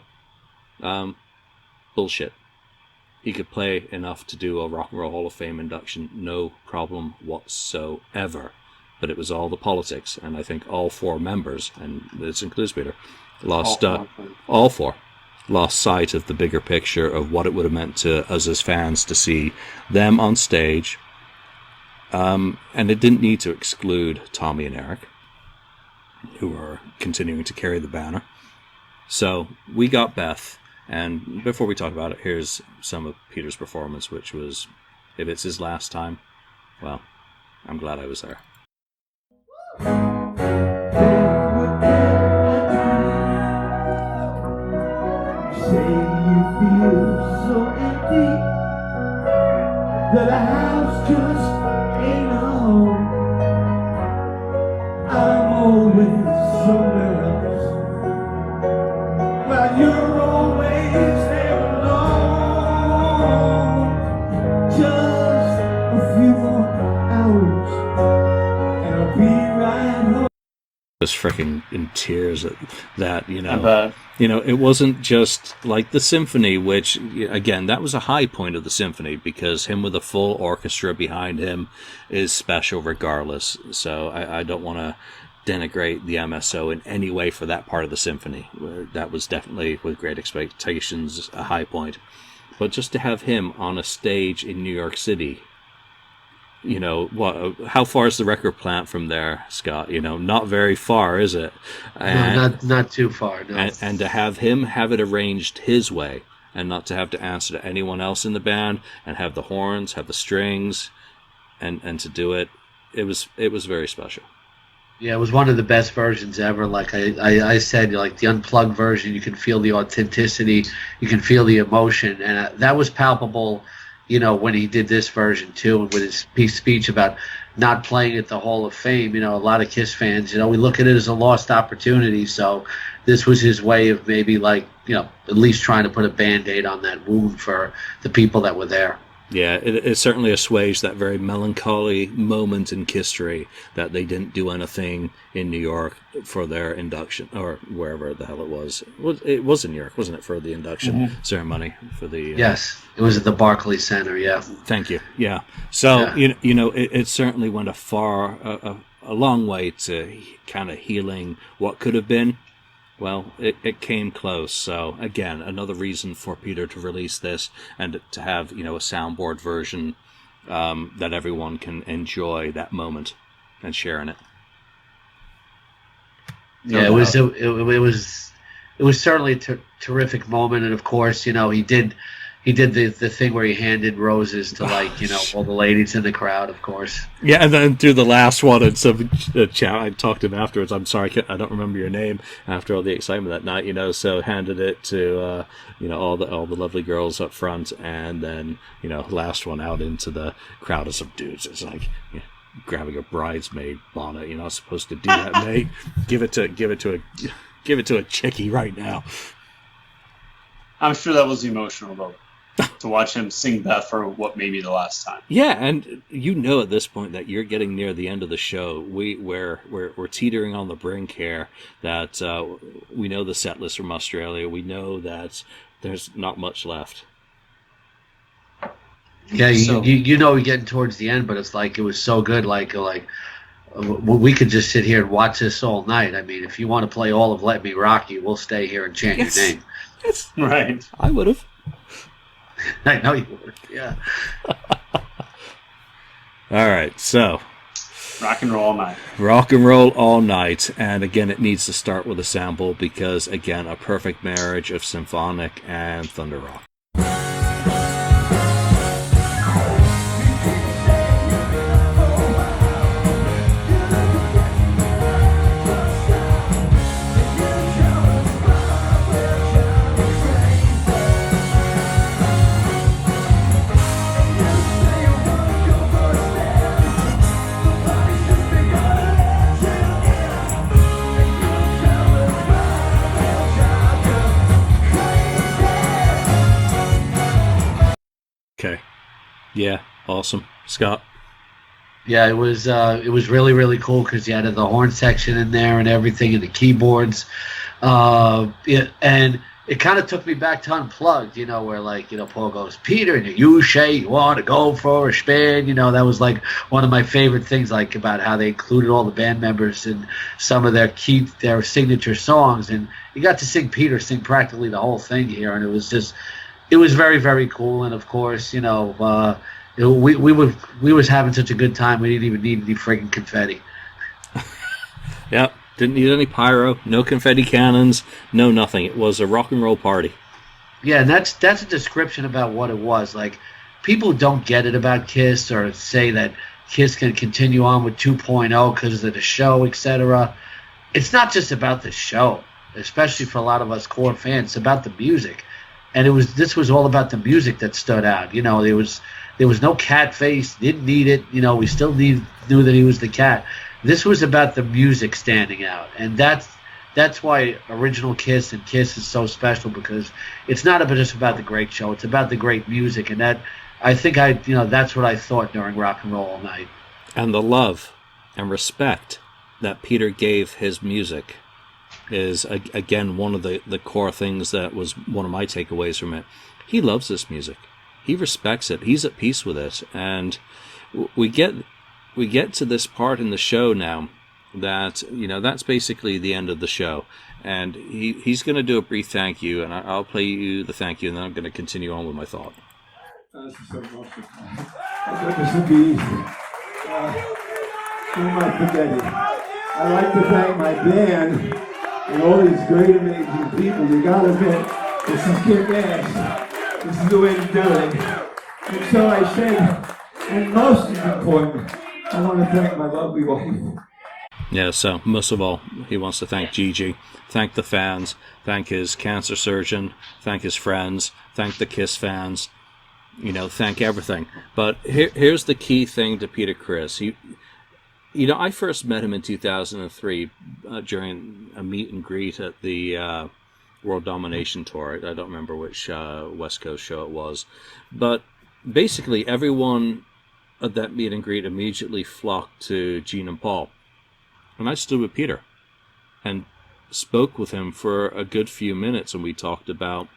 bullshit. He could play enough to do a Rock and Roll Hall of Fame induction, no problem whatsoever. But it was all the politics, and I think all four members, and this includes Peter, lost sight of the bigger picture of what it would have meant to us as fans to see them on stage. And it didn't need to exclude Tommy and Eric, who are continuing to carry the banner. So we got Beth, and before we talk about it, here's some of Peter's performance, which was, if it's his last time, well, I'm glad I was there. Say you feel so empty that a house just ain't a home. I'm always somewhere else, while you're always there alone. Just a few more hours and I'll be right home. Was freaking in tears at that, I bet. It wasn't just like the symphony, which, again, that was a high point of the symphony, because him with a full orchestra behind him is special regardless. So I don't want to denigrate the MSO in any way for that part of the symphony. That was definitely, with Great Expectations, a high point. But just to have him on a stage in New York City, how far is the record plant from there, Scott? Not very far, is it? No, not too far. No. And to have him have it arranged his way, and not to have to answer to anyone else in the band, and have the horns, have the strings, and to do it, it was very special. Yeah, it was one of the best versions ever. Like I said, like the unplugged version, you can feel the authenticity, you can feel the emotion, and that was palpable. When he did this version too, and with his speech about not playing at the Hall of Fame, a lot of Kiss fans, we look at it as a lost opportunity. So this was his way of maybe at least trying to put a Band-Aid on that wound for the people that were there. Yeah, it certainly assuaged that very melancholy moment in history that they didn't do anything in New York for their induction, or wherever the hell it was. It was in New York, wasn't it, for the induction ceremony for the? Yes, it was at the Barclays Center. Yeah. Thank you. Yeah. So it certainly went a long way to kind of healing what could have been. Well, it came close. So, again, another reason for Peter to release this and to have, a soundboard version that everyone can enjoy that moment and share in it. Yeah, it was certainly a terrific moment. And, of course, he did the thing where he handed roses to all the ladies in the crowd, of course. Yeah, and then through the last one, and some chat, I talked to him afterwards. I'm sorry, I don't remember your name after all the excitement that night. So handed it to all the lovely girls up front, and then last one out into the crowd of some dudes. It's like grabbing a bridesmaid bonnet. You're not supposed to do that, mate. Give it to a chickie right now. I'm sure that was emotional though. To watch him sing Beth for what may be the last time. Yeah, and at this point that you're getting near the end of the show. We're teetering on the brink here. That we know the set list from Australia. We know that there's not much left. Yeah, we're getting towards the end, but it's like it was so good. Like we could just sit here and watch this all night. I mean, if you want to play all of Let Me Rock You, we'll stay here and chant your name. Yes. Right. I would have. I know you would, yeah. All right, so. Rock and roll all night. Rock and roll all night. And again, it needs to start with a sample because, again, a perfect marriage of symphonic and thunder rock. Okay. Yeah. Awesome. Scott? Yeah, it was really, really cool because you had the horn section in there and everything, and the keyboards. And it kind of took me back to Unplugged, where Paul goes, Peter, you say you want to go for a spin. That was like one of my favorite things, like about how they included all the band members in some of their signature songs, and you got to Peter sing practically the whole thing here, and it was very, very cool. And of course, we was having such a good time, we didn't even need any friggin' confetti. Yep. Didn't need any pyro, no confetti cannons, no nothing. It was a rock and roll party. Yeah, and that's a description about what it was. Like, people don't get it about Kiss, or say that Kiss can continue on with 2.0 because of the show, etc. It's not just about the show, especially for a lot of us core fans. It's about the music, and this was all about the music that stood out. There was no cat face, didn't need it. We still knew that he was the cat. This was about the music standing out, and that's why original Kiss and Kiss is so special, because it's not just about the great show; it's about the great music, and that's what I thought during Rock and Roll All Night. And the love and respect that Peter gave his music is again one of the core things that was one of my takeaways from it. He loves this music, he respects it, he's at peace with it, and we get to this part in the show now that, that's basically the end of the show. And he's going to do a brief thank you, and I'll play you the thank you, and then I'm going to continue on with my thought. This is so emotional. I thought this would be easy. Who am I forgetting? I'd like to thank my band and all these great, amazing people. You got to admit, this is kick-ass. This is the way to do it. And so I said, and most important, I want to thank my lovely wife. Yeah, so most of all, he wants to thank GG, thank the fans, thank his cancer surgeon, thank his friends, thank the Kiss fans, thank everything. But here's the key thing to Peter Criss. I first met him in 2003 during a meet and greet at the World Domination Tour. I don't remember which West Coast show it was. But basically everyone at that meet and greet immediately flocked to Gene and Paul. And I stood with Peter and spoke with him for a good few minutes, and we talked about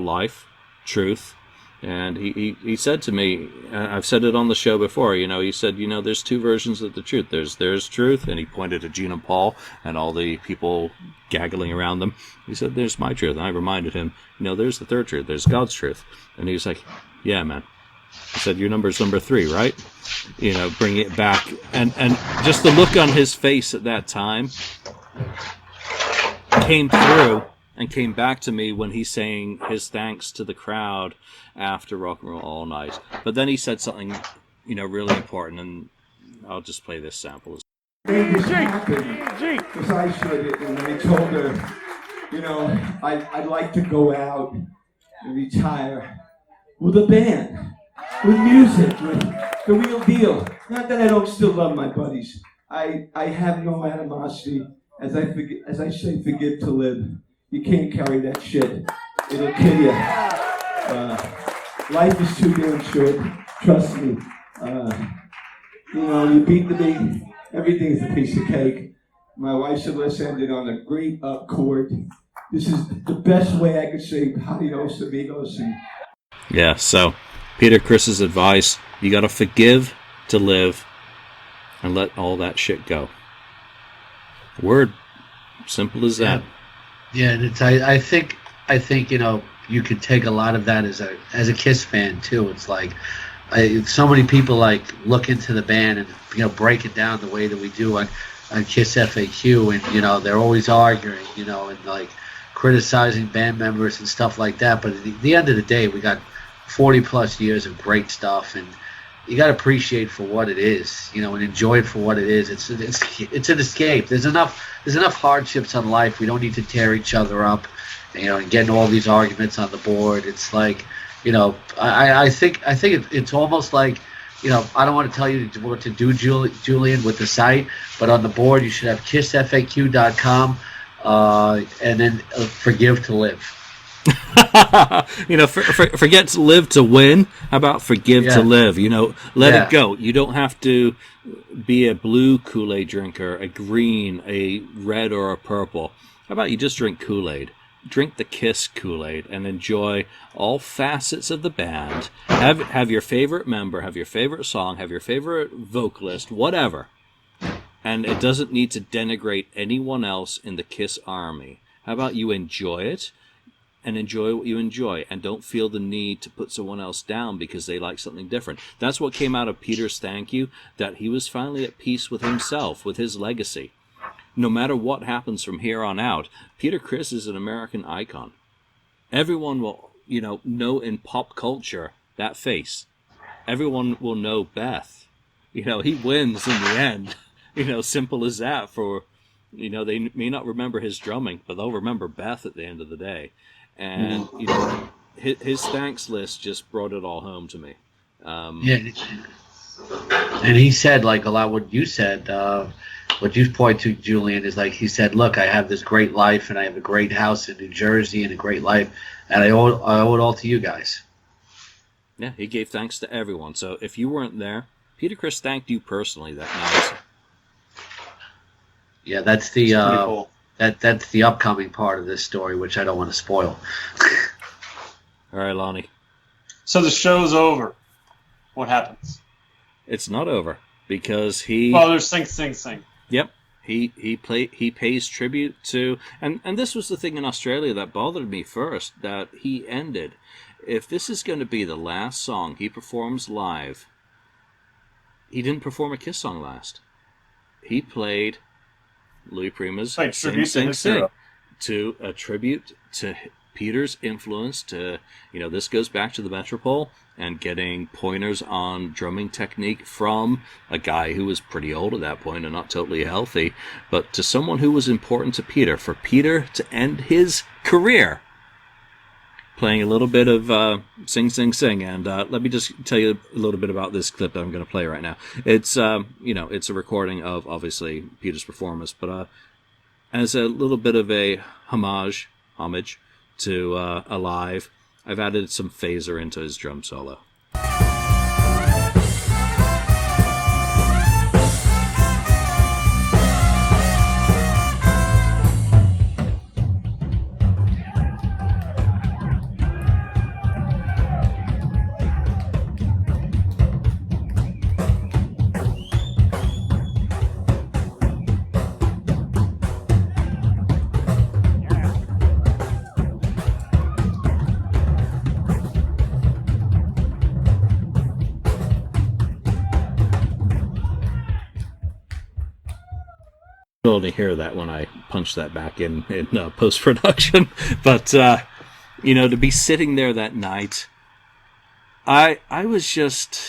life, truth, and he said to me, I've said it on the show before, he said, there's two versions of the truth. There's truth, and he pointed to Gene and Paul and all the people gaggling around them. He said, there's my truth. And I reminded him, there's the third truth. There's God's truth. And he was like, yeah, man. I said, your number's number 3, right? Bring it back. And just the look on his face at that time came through and came back to me when he's saying his thanks to the crowd after Rock and Roll All Night. But then he said something, really important, and I'll just play this sample. This happened because I said it, and I told her, I'd like to go out and retire with a band. With music, with the real deal. Not that I don't still love my buddies. I have no animosity. As I say, forgive to live. You can't carry that shit. It'll kill you. Life is too damn short. Trust me. You beat the beat. Everything's a piece of cake. My wife said, let's end it on a great up chord. This is the best way I could say adios amigos. Yeah, so Peter Criss's advice, you got to forgive to live and let all that shit go. Word. Simple as that. Yeah, and I think you could take a lot of that as a Kiss fan too. It's like so many people look into the band and break it down the way that we do on KissFAQ, and they're always arguing, and criticizing band members and stuff like that. But at the end of the day, we got 40 plus years of great stuff, and you got to appreciate for what it is, and enjoy it for what it is. It's an escape. There's enough hardships on life. We don't need to tear each other up, and get in all these arguments on the board. It's like, I think it's almost like, I don't want to tell you what to do, Julian, with the site, but on the board you should have KissFAQ.com, and then forgive to live. Forget to live to win. How about forgive to live? Let Yeah. it go. You don't have to be a blue Kool-Aid drinker, a green, a red, or a purple. How about you just drink Kool-Aid? Drink the Kiss Kool-Aid and enjoy all facets of the band. Have your favorite member, have your favorite song, have your favorite vocalist, whatever. And it doesn't need to denigrate anyone else in the Kiss army. How about you enjoy it and enjoy what you enjoy and don't feel the need to put someone else down because they like something different. That's what came out of Peter's thank you, that he was finally at peace with himself, with his legacy. No matter what happens from here on out, Peter Criss is an American icon. Everyone will, know in pop culture that face. Everyone will know Beth. He wins in the end. Simple as that. They may not remember his drumming, but they'll remember Beth at the end of the day. And, his thanks list just brought it all home to me. Yeah. And he said, like a lot what you said, what you point to, Julian, is like he said, look, I have this great life and I have a great house in New Jersey and a great life, and I owe it all to you guys. Yeah, he gave thanks to everyone. So if you weren't there, Peter Criss thanked you personally that night. Yeah, that's the pretty cool. that's the upcoming part of this story, which I don't want to spoil. All right, Lonnie. So the show's over. What happens? It's not over because he. Well, there's sing. Yep, he pays tribute to, and this was the thing in Australia that bothered me first, that he ended. If this is going to be the last song he performs live, he didn't perform a Kiss song last. He played Louis Prima's Sing, to a tribute to Peter's influence. To this goes back to the Metropole and getting pointers on drumming technique from a guy who was pretty old at that point and not totally healthy, but to someone who was important to Peter. For Peter to end his career playing a little bit of Sing, and let me just tell you a little bit about this clip that I'm going to play right now. It's it's a recording of obviously Peter's performance, but as a little bit of a homage to Alive, I've added some phaser into his drum solo. You'll only hear that when I punch that back in post-production. But, to be sitting there that night, I was just...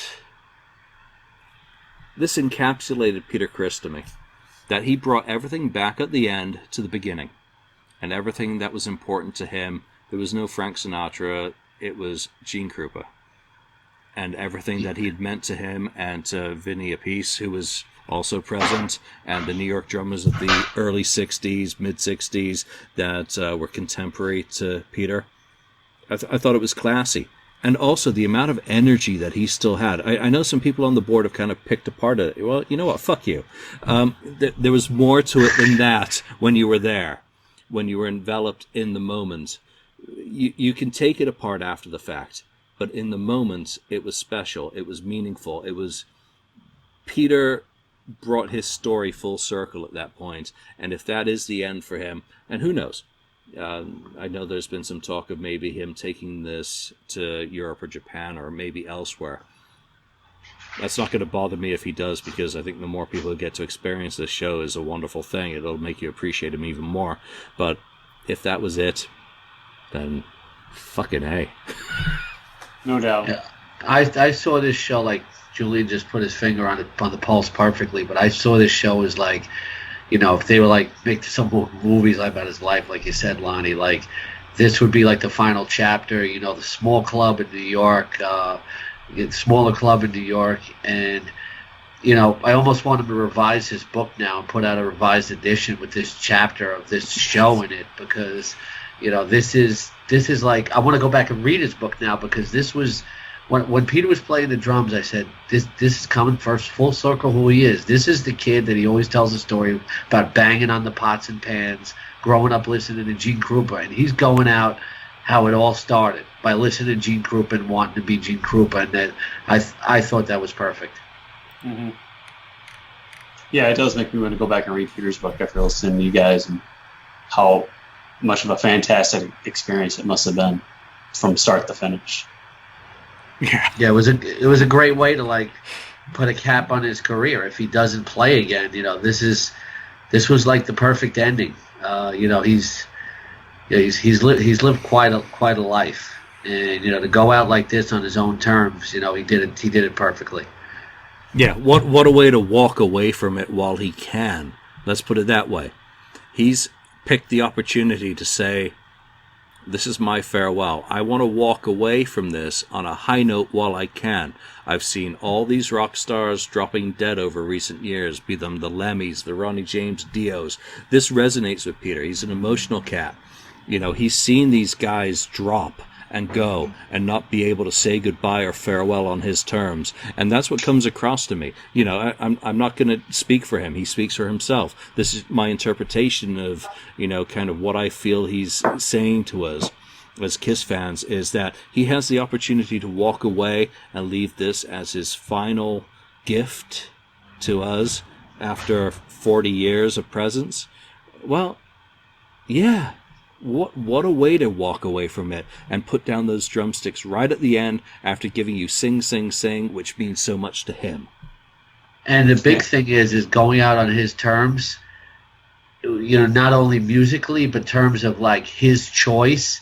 This encapsulated Peter Criss to me. That he brought everything back at the end to the beginning. And everything that was important to him. There was no Frank Sinatra. It was Gene Krupa. And everything that he'd meant to him and to Vinny Appice, who was also present, and the New York drummers of the early 60s, mid-60s that were contemporary to Peter. I thought it was classy. And also the amount of energy that he still had. I know some people on the board have kind of picked apart it. Well, you know what? Fuck you. There was more to it than that when you were there, when you were enveloped in the moment. You can take it apart after the fact, but in the moment, it was special. It was meaningful. It was... Peter brought his story full circle at that point, and if that is the end for him, and who knows, I know there's been some talk of maybe him taking this to Europe or Japan or maybe elsewhere. That's not going to bother me if he does, because I think the more people who get to experience this show is a wonderful thing. It'll make you appreciate him even more. But if that was it, then fucking A. No doubt. Yeah. I saw this show, like Julian just put his finger on the pulse perfectly, but I saw this show as like, if they were like make some movies about his life, like you said, Lonnie, like this would be like the final chapter, the small club in New York, smaller club in New York, and I almost want him to revise his book now and put out a revised edition with this chapter of this show in it, because This is like, I want to go back and read his book now, because this was when Peter was playing the drums. I said, this is coming first full circle who he is. This is the kid that he always tells a story about, banging on the pots and pans, growing up listening to Gene Krupa, and he's going out how it all started by listening to Gene Krupa and wanting to be Gene Krupa, and that I thought that was perfect. Mm-hmm. Yeah, it does make me want to go back and read Peter's book after listening to you guys, and how much of a fantastic experience it must have been from start to finish. Yeah, it was a great way to like put a cap on his career. If he doesn't play again, this was like the perfect ending. He's lived quite a life, and to go out like this on his own terms, he did it perfectly. Yeah, what a way to walk away from it while he can. Let's put it that way. He's picked the opportunity to say, this is my farewell. I want to walk away from this on a high note while I can. I've seen all these rock stars dropping dead over recent years, be them the Lemmys, the Ronnie James Dios. This resonates with Peter. He's an emotional cat. He's seen these guys drop and go and not be able to say goodbye or farewell on his terms. And that's what comes across to me. I'm not going to speak for him. He speaks for himself. This is my interpretation of, kind of what I feel he's saying to us as Kiss fans, is that he has the opportunity to walk away and leave this as his final gift to us after 40 years of presence. Well, yeah. What a way to walk away from it and put down those drumsticks right at the end after giving you Sing, Sing, Sing, which means so much to him. And the big thing is going out on his terms, not only musically, but terms of like his choice.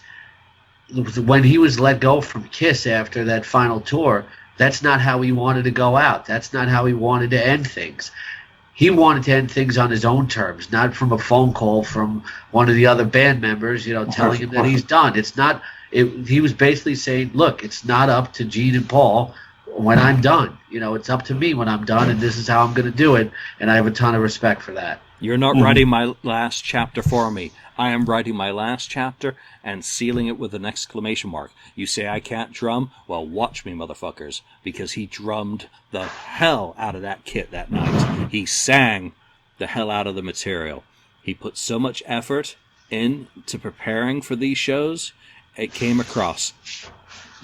When he was let go from Kiss after that final tour, that's not how he wanted to go out. That's not how he wanted to end things. He wanted to end things on his own terms, not from a phone call from one of the other band members, telling him that he's done. He was basically saying, look, it's not up to Gene and Paul when I'm done. It's up to me when I'm done, and this is how I'm going to do it, and I have a ton of respect for that. You're not writing my last chapter for me. I am writing my last chapter and sealing it with an exclamation mark. You say I can't drum? Well, watch me, motherfuckers, because he drummed the hell out of that kit that night. He sang the hell out of the material. He put so much effort into preparing for these shows, it came across.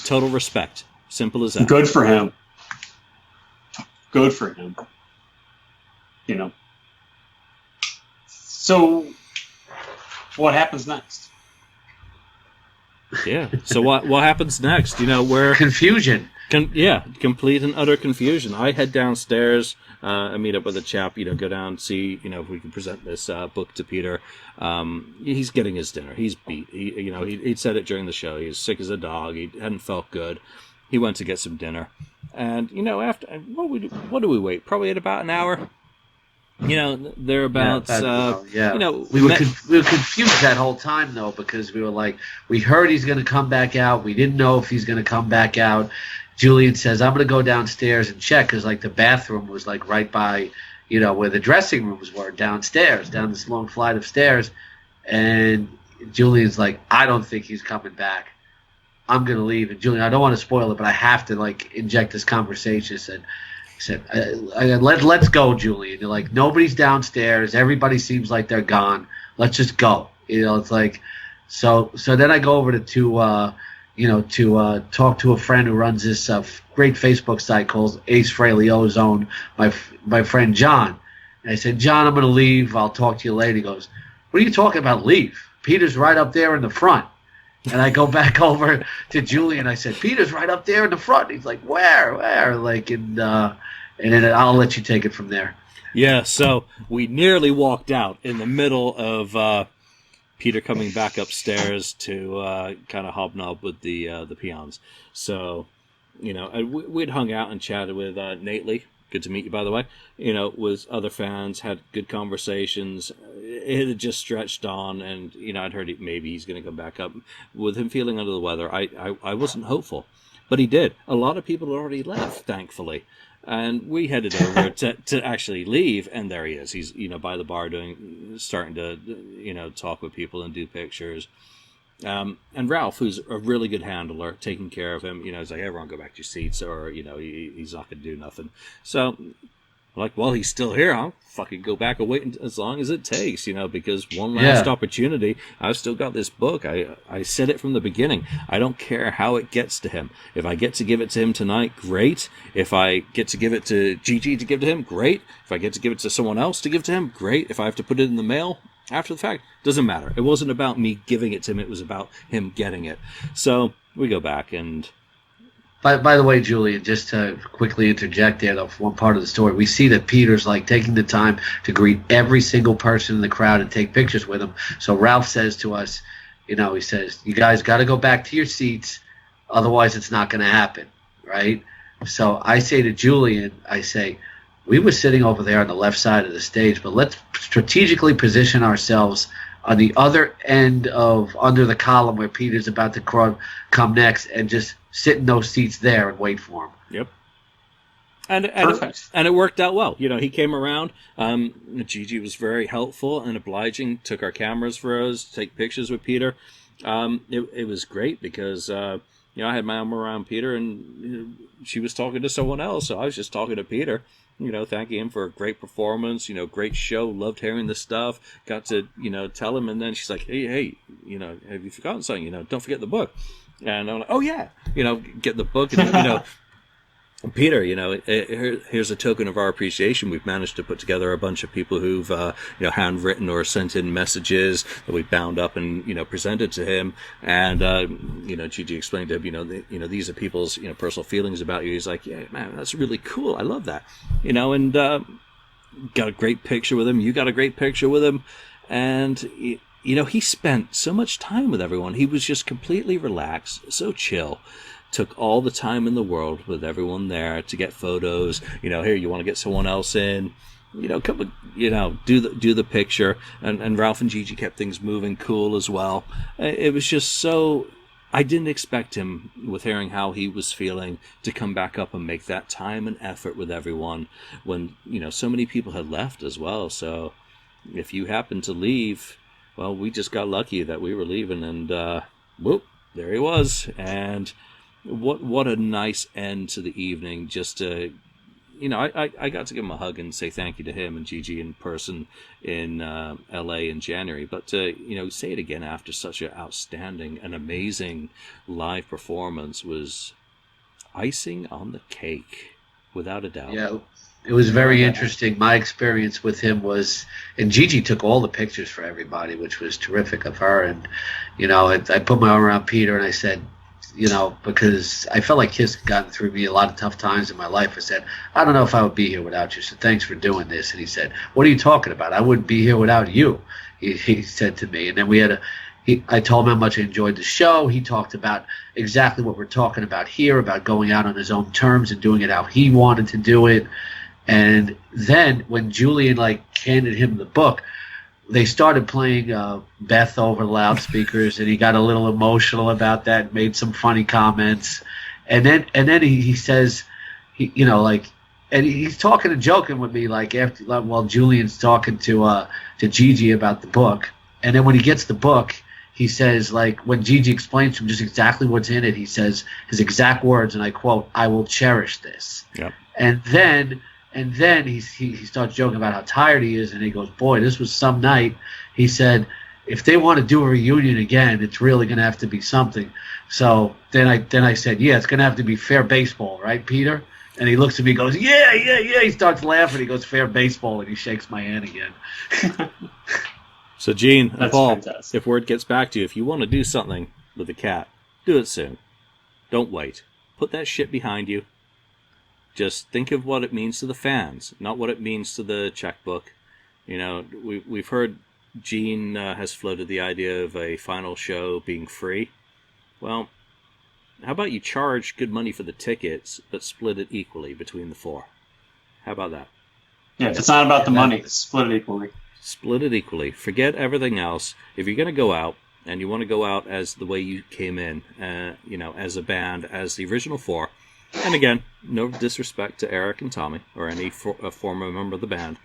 Total respect. Simple as that. Good for him. Good for him. So, what happens next? Yeah. So what happens next? Where Confusion. Complete and utter confusion. I head downstairs. I meet up with a chap. Go down, see if we can present this book to Peter. He's getting his dinner. He's beat. He'd said it during the show. He was sick as a dog. He hadn't felt good. He went to get some dinner, and after what do we wait? Probably at about an hour. Thereabouts. We were confused that whole time though, because we were like, we heard he's going to come back out. We didn't know if he's going to come back out. Julian says, I'm going to go downstairs and check, because like the bathroom was like right by, where the dressing rooms were downstairs, down this long flight of stairs. And Julian's like, I don't think he's coming back. I'm going to leave. And Julian, I don't want to spoil it, but I have to like inject this conversation. He said, let's go, Julian. You're like, nobody's downstairs. Everybody seems like they're gone. Let's just go. It's like, so then I go over to talk to a friend who runs this great Facebook site called Ace Frehley Ozone, my friend John. And I said, John, I'm going to leave. I'll talk to you later. He goes, what are you talking about, leave? Peter's right up there in the front. And I go back over to Julian. I said, Peter's right up there in the front. He's like, where? Like, and then I'll let you take it from there. Yeah, so we nearly walked out in the middle of Peter coming back upstairs to kind of hobnob with the peons. So, we'd hung out and chatted with Nate Lee. Good to meet you, by the way. With other fans, had good conversations. It had just stretched on, and I'd heard maybe he's going to come back up. With him feeling under the weather, I wasn't hopeful, but he did. A lot of people had already left, thankfully, and we headed over to actually leave, and there he is. He's by the bar starting to talk with people and do pictures. And Ralph, who's a really good handler, taking care of him, he's like, everyone go back to your seats, or, he's not going to do nothing. So, like, well, he's still here. I'll fucking go back and wait as long as it takes, because one last opportunity. I've still got this book. I said it from the beginning. I don't care how it gets to him. If I get to give it to him tonight, great. If I get to give it to GG to give to him, great. If I get to give it to someone else to give to him, great. If I have to put it in the mail after the fact, doesn't matter. It wasn't about me giving it to him. It was about him getting it. So we go back and... By the way, Julian, just to quickly interject there, one part of the story, we see that Peter's like taking the time to greet every single person in the crowd and take pictures with them. So Ralph says to us, he says, you guys got to go back to your seats, otherwise it's not going to happen, right? So I say to Julian, we were sitting over there on the left side of the stage, but let's strategically position ourselves on the other end of under the column where Peter's about to come next, and just sit in those seats there and wait for him. Yep. And it worked out well. He came around. Gigi was very helpful and obliging. Took our cameras for us to take pictures with Peter. It was great because I had my arm around Peter, and she was talking to someone else, so I was just talking to Peter. Thanking him for a great performance, great show, loved hearing the stuff, got to, tell him, and then she's like, hey, have you forgotten something? Don't forget the book. And I'm like, oh yeah, get the book, and, Peter, here's a token of our appreciation. We've managed to put together a bunch of people who've, handwritten or sent in messages that we bound up and, presented to him. And, Gigi explained to him, these are people's, personal feelings about you. He's like, yeah, man, that's really cool. I love that, and, got a great picture with him. You got a great picture with him. And, he spent so much time with everyone. He was just completely relaxed, so chill. Took all the time in the world with everyone there to get photos. Here, you want to get someone else in, come, do the picture. And Ralph and Gigi kept things moving cool as well. It was just so, I didn't expect him, with hearing how he was feeling, to come back up and make that time and effort with everyone when, so many people had left as well. So if you happen to leave, well, we just got lucky that we were leaving, and whoop, there he was. And what a nice end to the evening. Just to, I got to give him a hug and say thank you to him and Gigi in person in LA in January. But to, say it again after such an outstanding and amazing live performance was icing on the cake, without a doubt. Yeah, it was very interesting. My experience with him was, and Gigi took all the pictures for everybody, which was terrific of her. And, I put my arm around Peter and I said, because I felt like Kiss had gotten through me a lot of tough times in my life. I said, I don't know if I would be here without you, so thanks for doing this. And he said, what are you talking about? I wouldn't be here without you, he said to me. And then I told him how much I enjoyed the show. He talked about exactly what we're talking about here, about going out on his own terms and doing it how he wanted to do it. And then when Julian handed him the book, they started playing Beth over the loudspeakers, and he got a little emotional about that, made some funny comments, and then he says, and he's talking and joking with me while Julian's talking to Gigi about the book, and then when he gets the book, he says, when Gigi explains to him just exactly what's in it, he says his exact words, and I quote, "I will cherish this." Yep. And then he starts joking about how tired he is, and he goes, boy, this was some night. He said, if they want to do a reunion again, it's really going to have to be something. So then I said, yeah, it's going to have to be fair baseball, right, Peter? And he looks at me and goes, yeah. He starts laughing. He goes, fair baseball, and he shakes my hand again. So, Gene and Paul, fantastic. if word gets back to you, if you want to do something with the cat, do it soon. Don't wait. Put that shit behind you. Just think of what it means to the fans, not what it means to the checkbook. We've heard Gene has floated the idea of a final show being free. Well, how about you charge good money for the tickets, but split it equally between the four? How about that? Yeah, if it's not about the money, split it equally. Split it equally. Forget everything else. If you're going to go out, and you want to go out as the way you came in, as a band, as the original four, and again, no disrespect to Eric and Tommy or any former member of the band,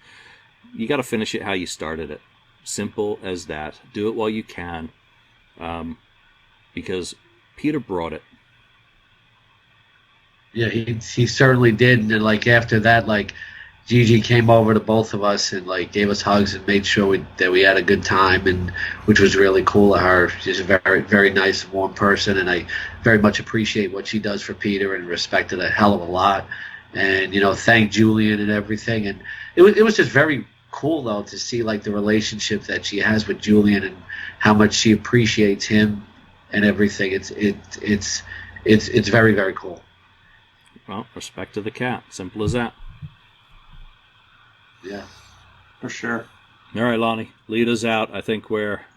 you got to finish it how you started it. Simple as that. Do it while you can. because Peter brought it. Yeah, he certainly did. And then, like, after that, like, Gigi came over to both of us and, like, gave us hugs and made sure that we had a good time, and which was really cool of her. She's a very, very nice, warm person, and I very much appreciate what she does for Peter and respect it a hell of a lot. And, you know, thank Julian and everything. And it was just very cool, though, to see, like, the relationship that she has with Julian and how much she appreciates him and everything. It's very, very cool. Well, respect to the cat. Simple as that. Yeah. For sure. All right, Lonnie, lead us out. I think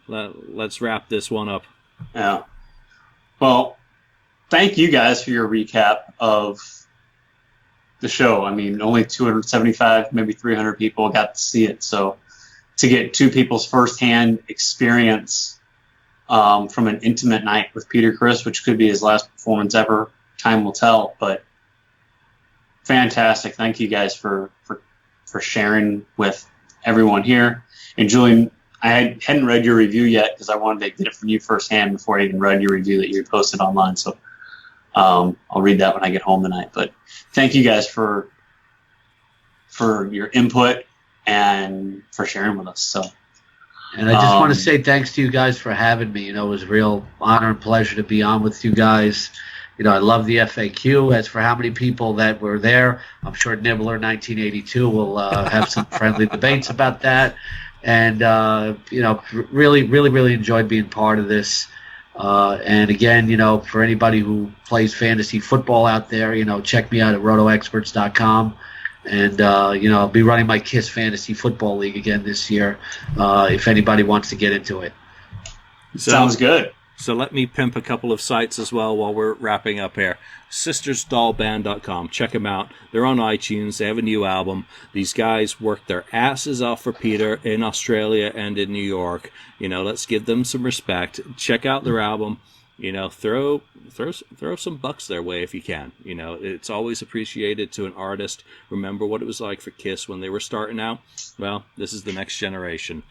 let's wrap this one up. Yeah. Well, thank you guys for your recap of the show. I mean, only 275, maybe 300 people got to see it. So to get two people's firsthand experience from an intimate night with Peter Criss, which could be his last performance ever, time will tell. But fantastic. Thank you guys for sharing with everyone here. And Julian, I hadn't read your review yet because I wanted to get it from you firsthand before I even read your review that you posted online. So I'll read that when I get home tonight. But thank you guys for your input and for sharing with us. So, and I just want to say thanks to you guys for having me. You know, it was a real honor and pleasure to be on with you guys. You know, I love the FAQ. As for how many people that were there, I'm sure Nibbler 1982 will have some friendly debates about that. And, you know, really, really, really enjoyed being part of this. And again, you know, for anybody who plays fantasy football out there, you know, check me out at rotoexperts.com. And, you know, I'll be running my KISS Fantasy Football League again this year if anybody wants to get into it. Sounds good. So let me pimp a couple of sites as well while we're wrapping up here. SistersDollBand.com. Check them out. They're on iTunes. They have a new album. These guys worked their asses off for Peter in Australia and in New York. You know, let's give them some respect. Check out their album. You know, throw some bucks their way if you can. You know, it's always appreciated to an artist. Remember what it was like for KISS when they were starting out? Well, this is the next generation.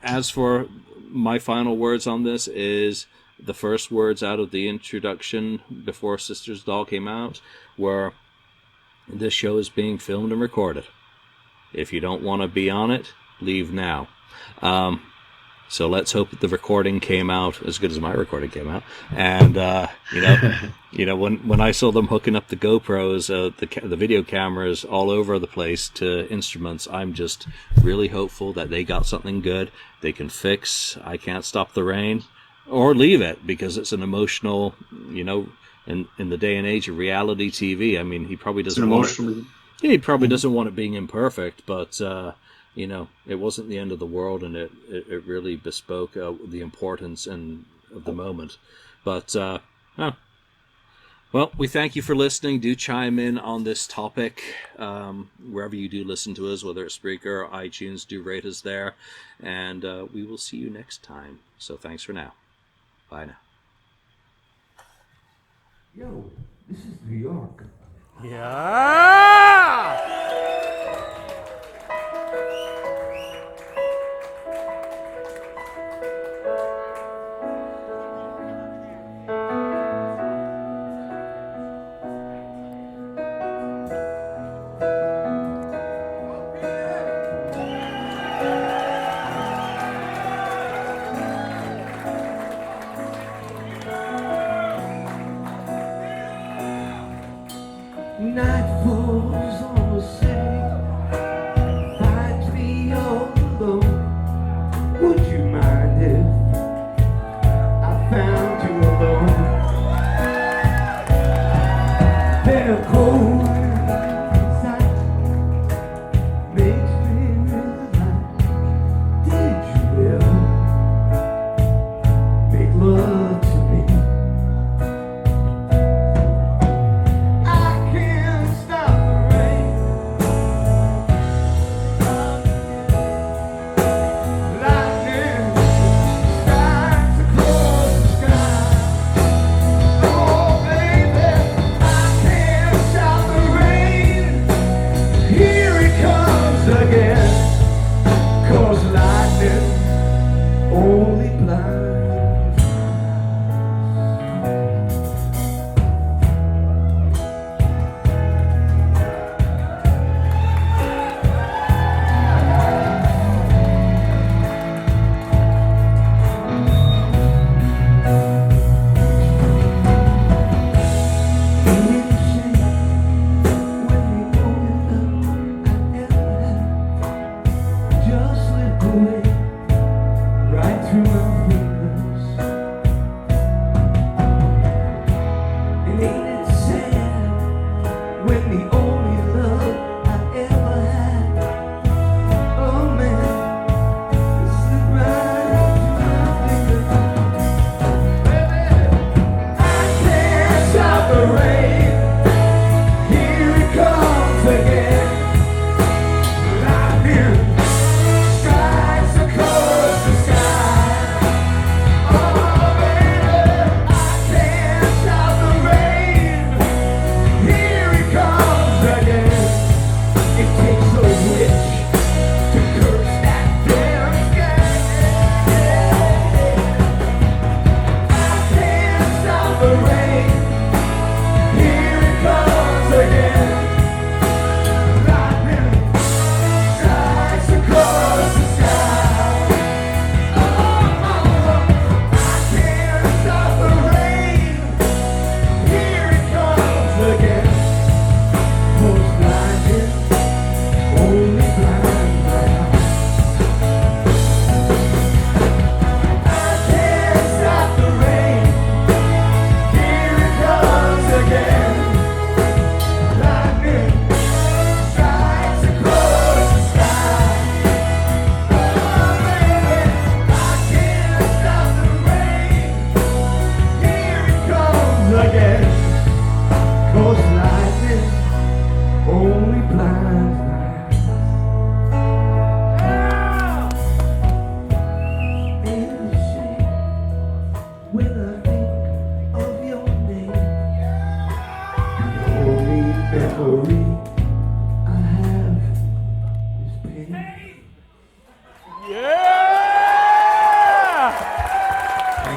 As for my final words on this is the first words out of the introduction before Sisters Doll came out were, this show is being filmed and recorded. If you don't want to be on it, leave now. So let's hope that the recording came out as good as my recording came out. And, you know, when I saw them hooking up the GoPros, the video cameras all over the place to instruments, I'm just really hopeful that they got something good they can fix. I Can't Stop the Rain, or leave it, because it's an emotional, you know, in the day and age of reality TV. I mean, he probably doesn't he probably doesn't want it being imperfect, but you know, it wasn't the end of the world, and it really bespoke the importance of the moment. But well, we thank you for listening. Do chime in on this topic wherever you do listen to us, whether it's Spreaker or iTunes. Do rate us there, and we will see you next time. So thanks for now. Bye now. Yo, this is New York. Night falls on the city, finds me all alone. Would you mind if I found you alone? Then a cold sight makes me realize, did you ever make love to me? I can't stop the rain.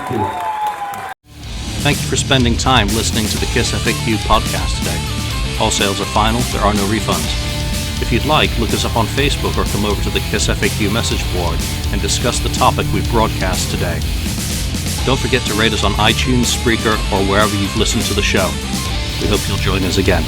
Thank you. Thank you for spending time listening to the KissFAQ podcast today. All sales are final, there are no refunds. If you'd like, look us up on Facebook or come over to the KissFAQ message board and discuss the topic we broadcast today. Don't forget to rate us on iTunes, Spreaker, or wherever you've listened to the show. We hope you'll join us again.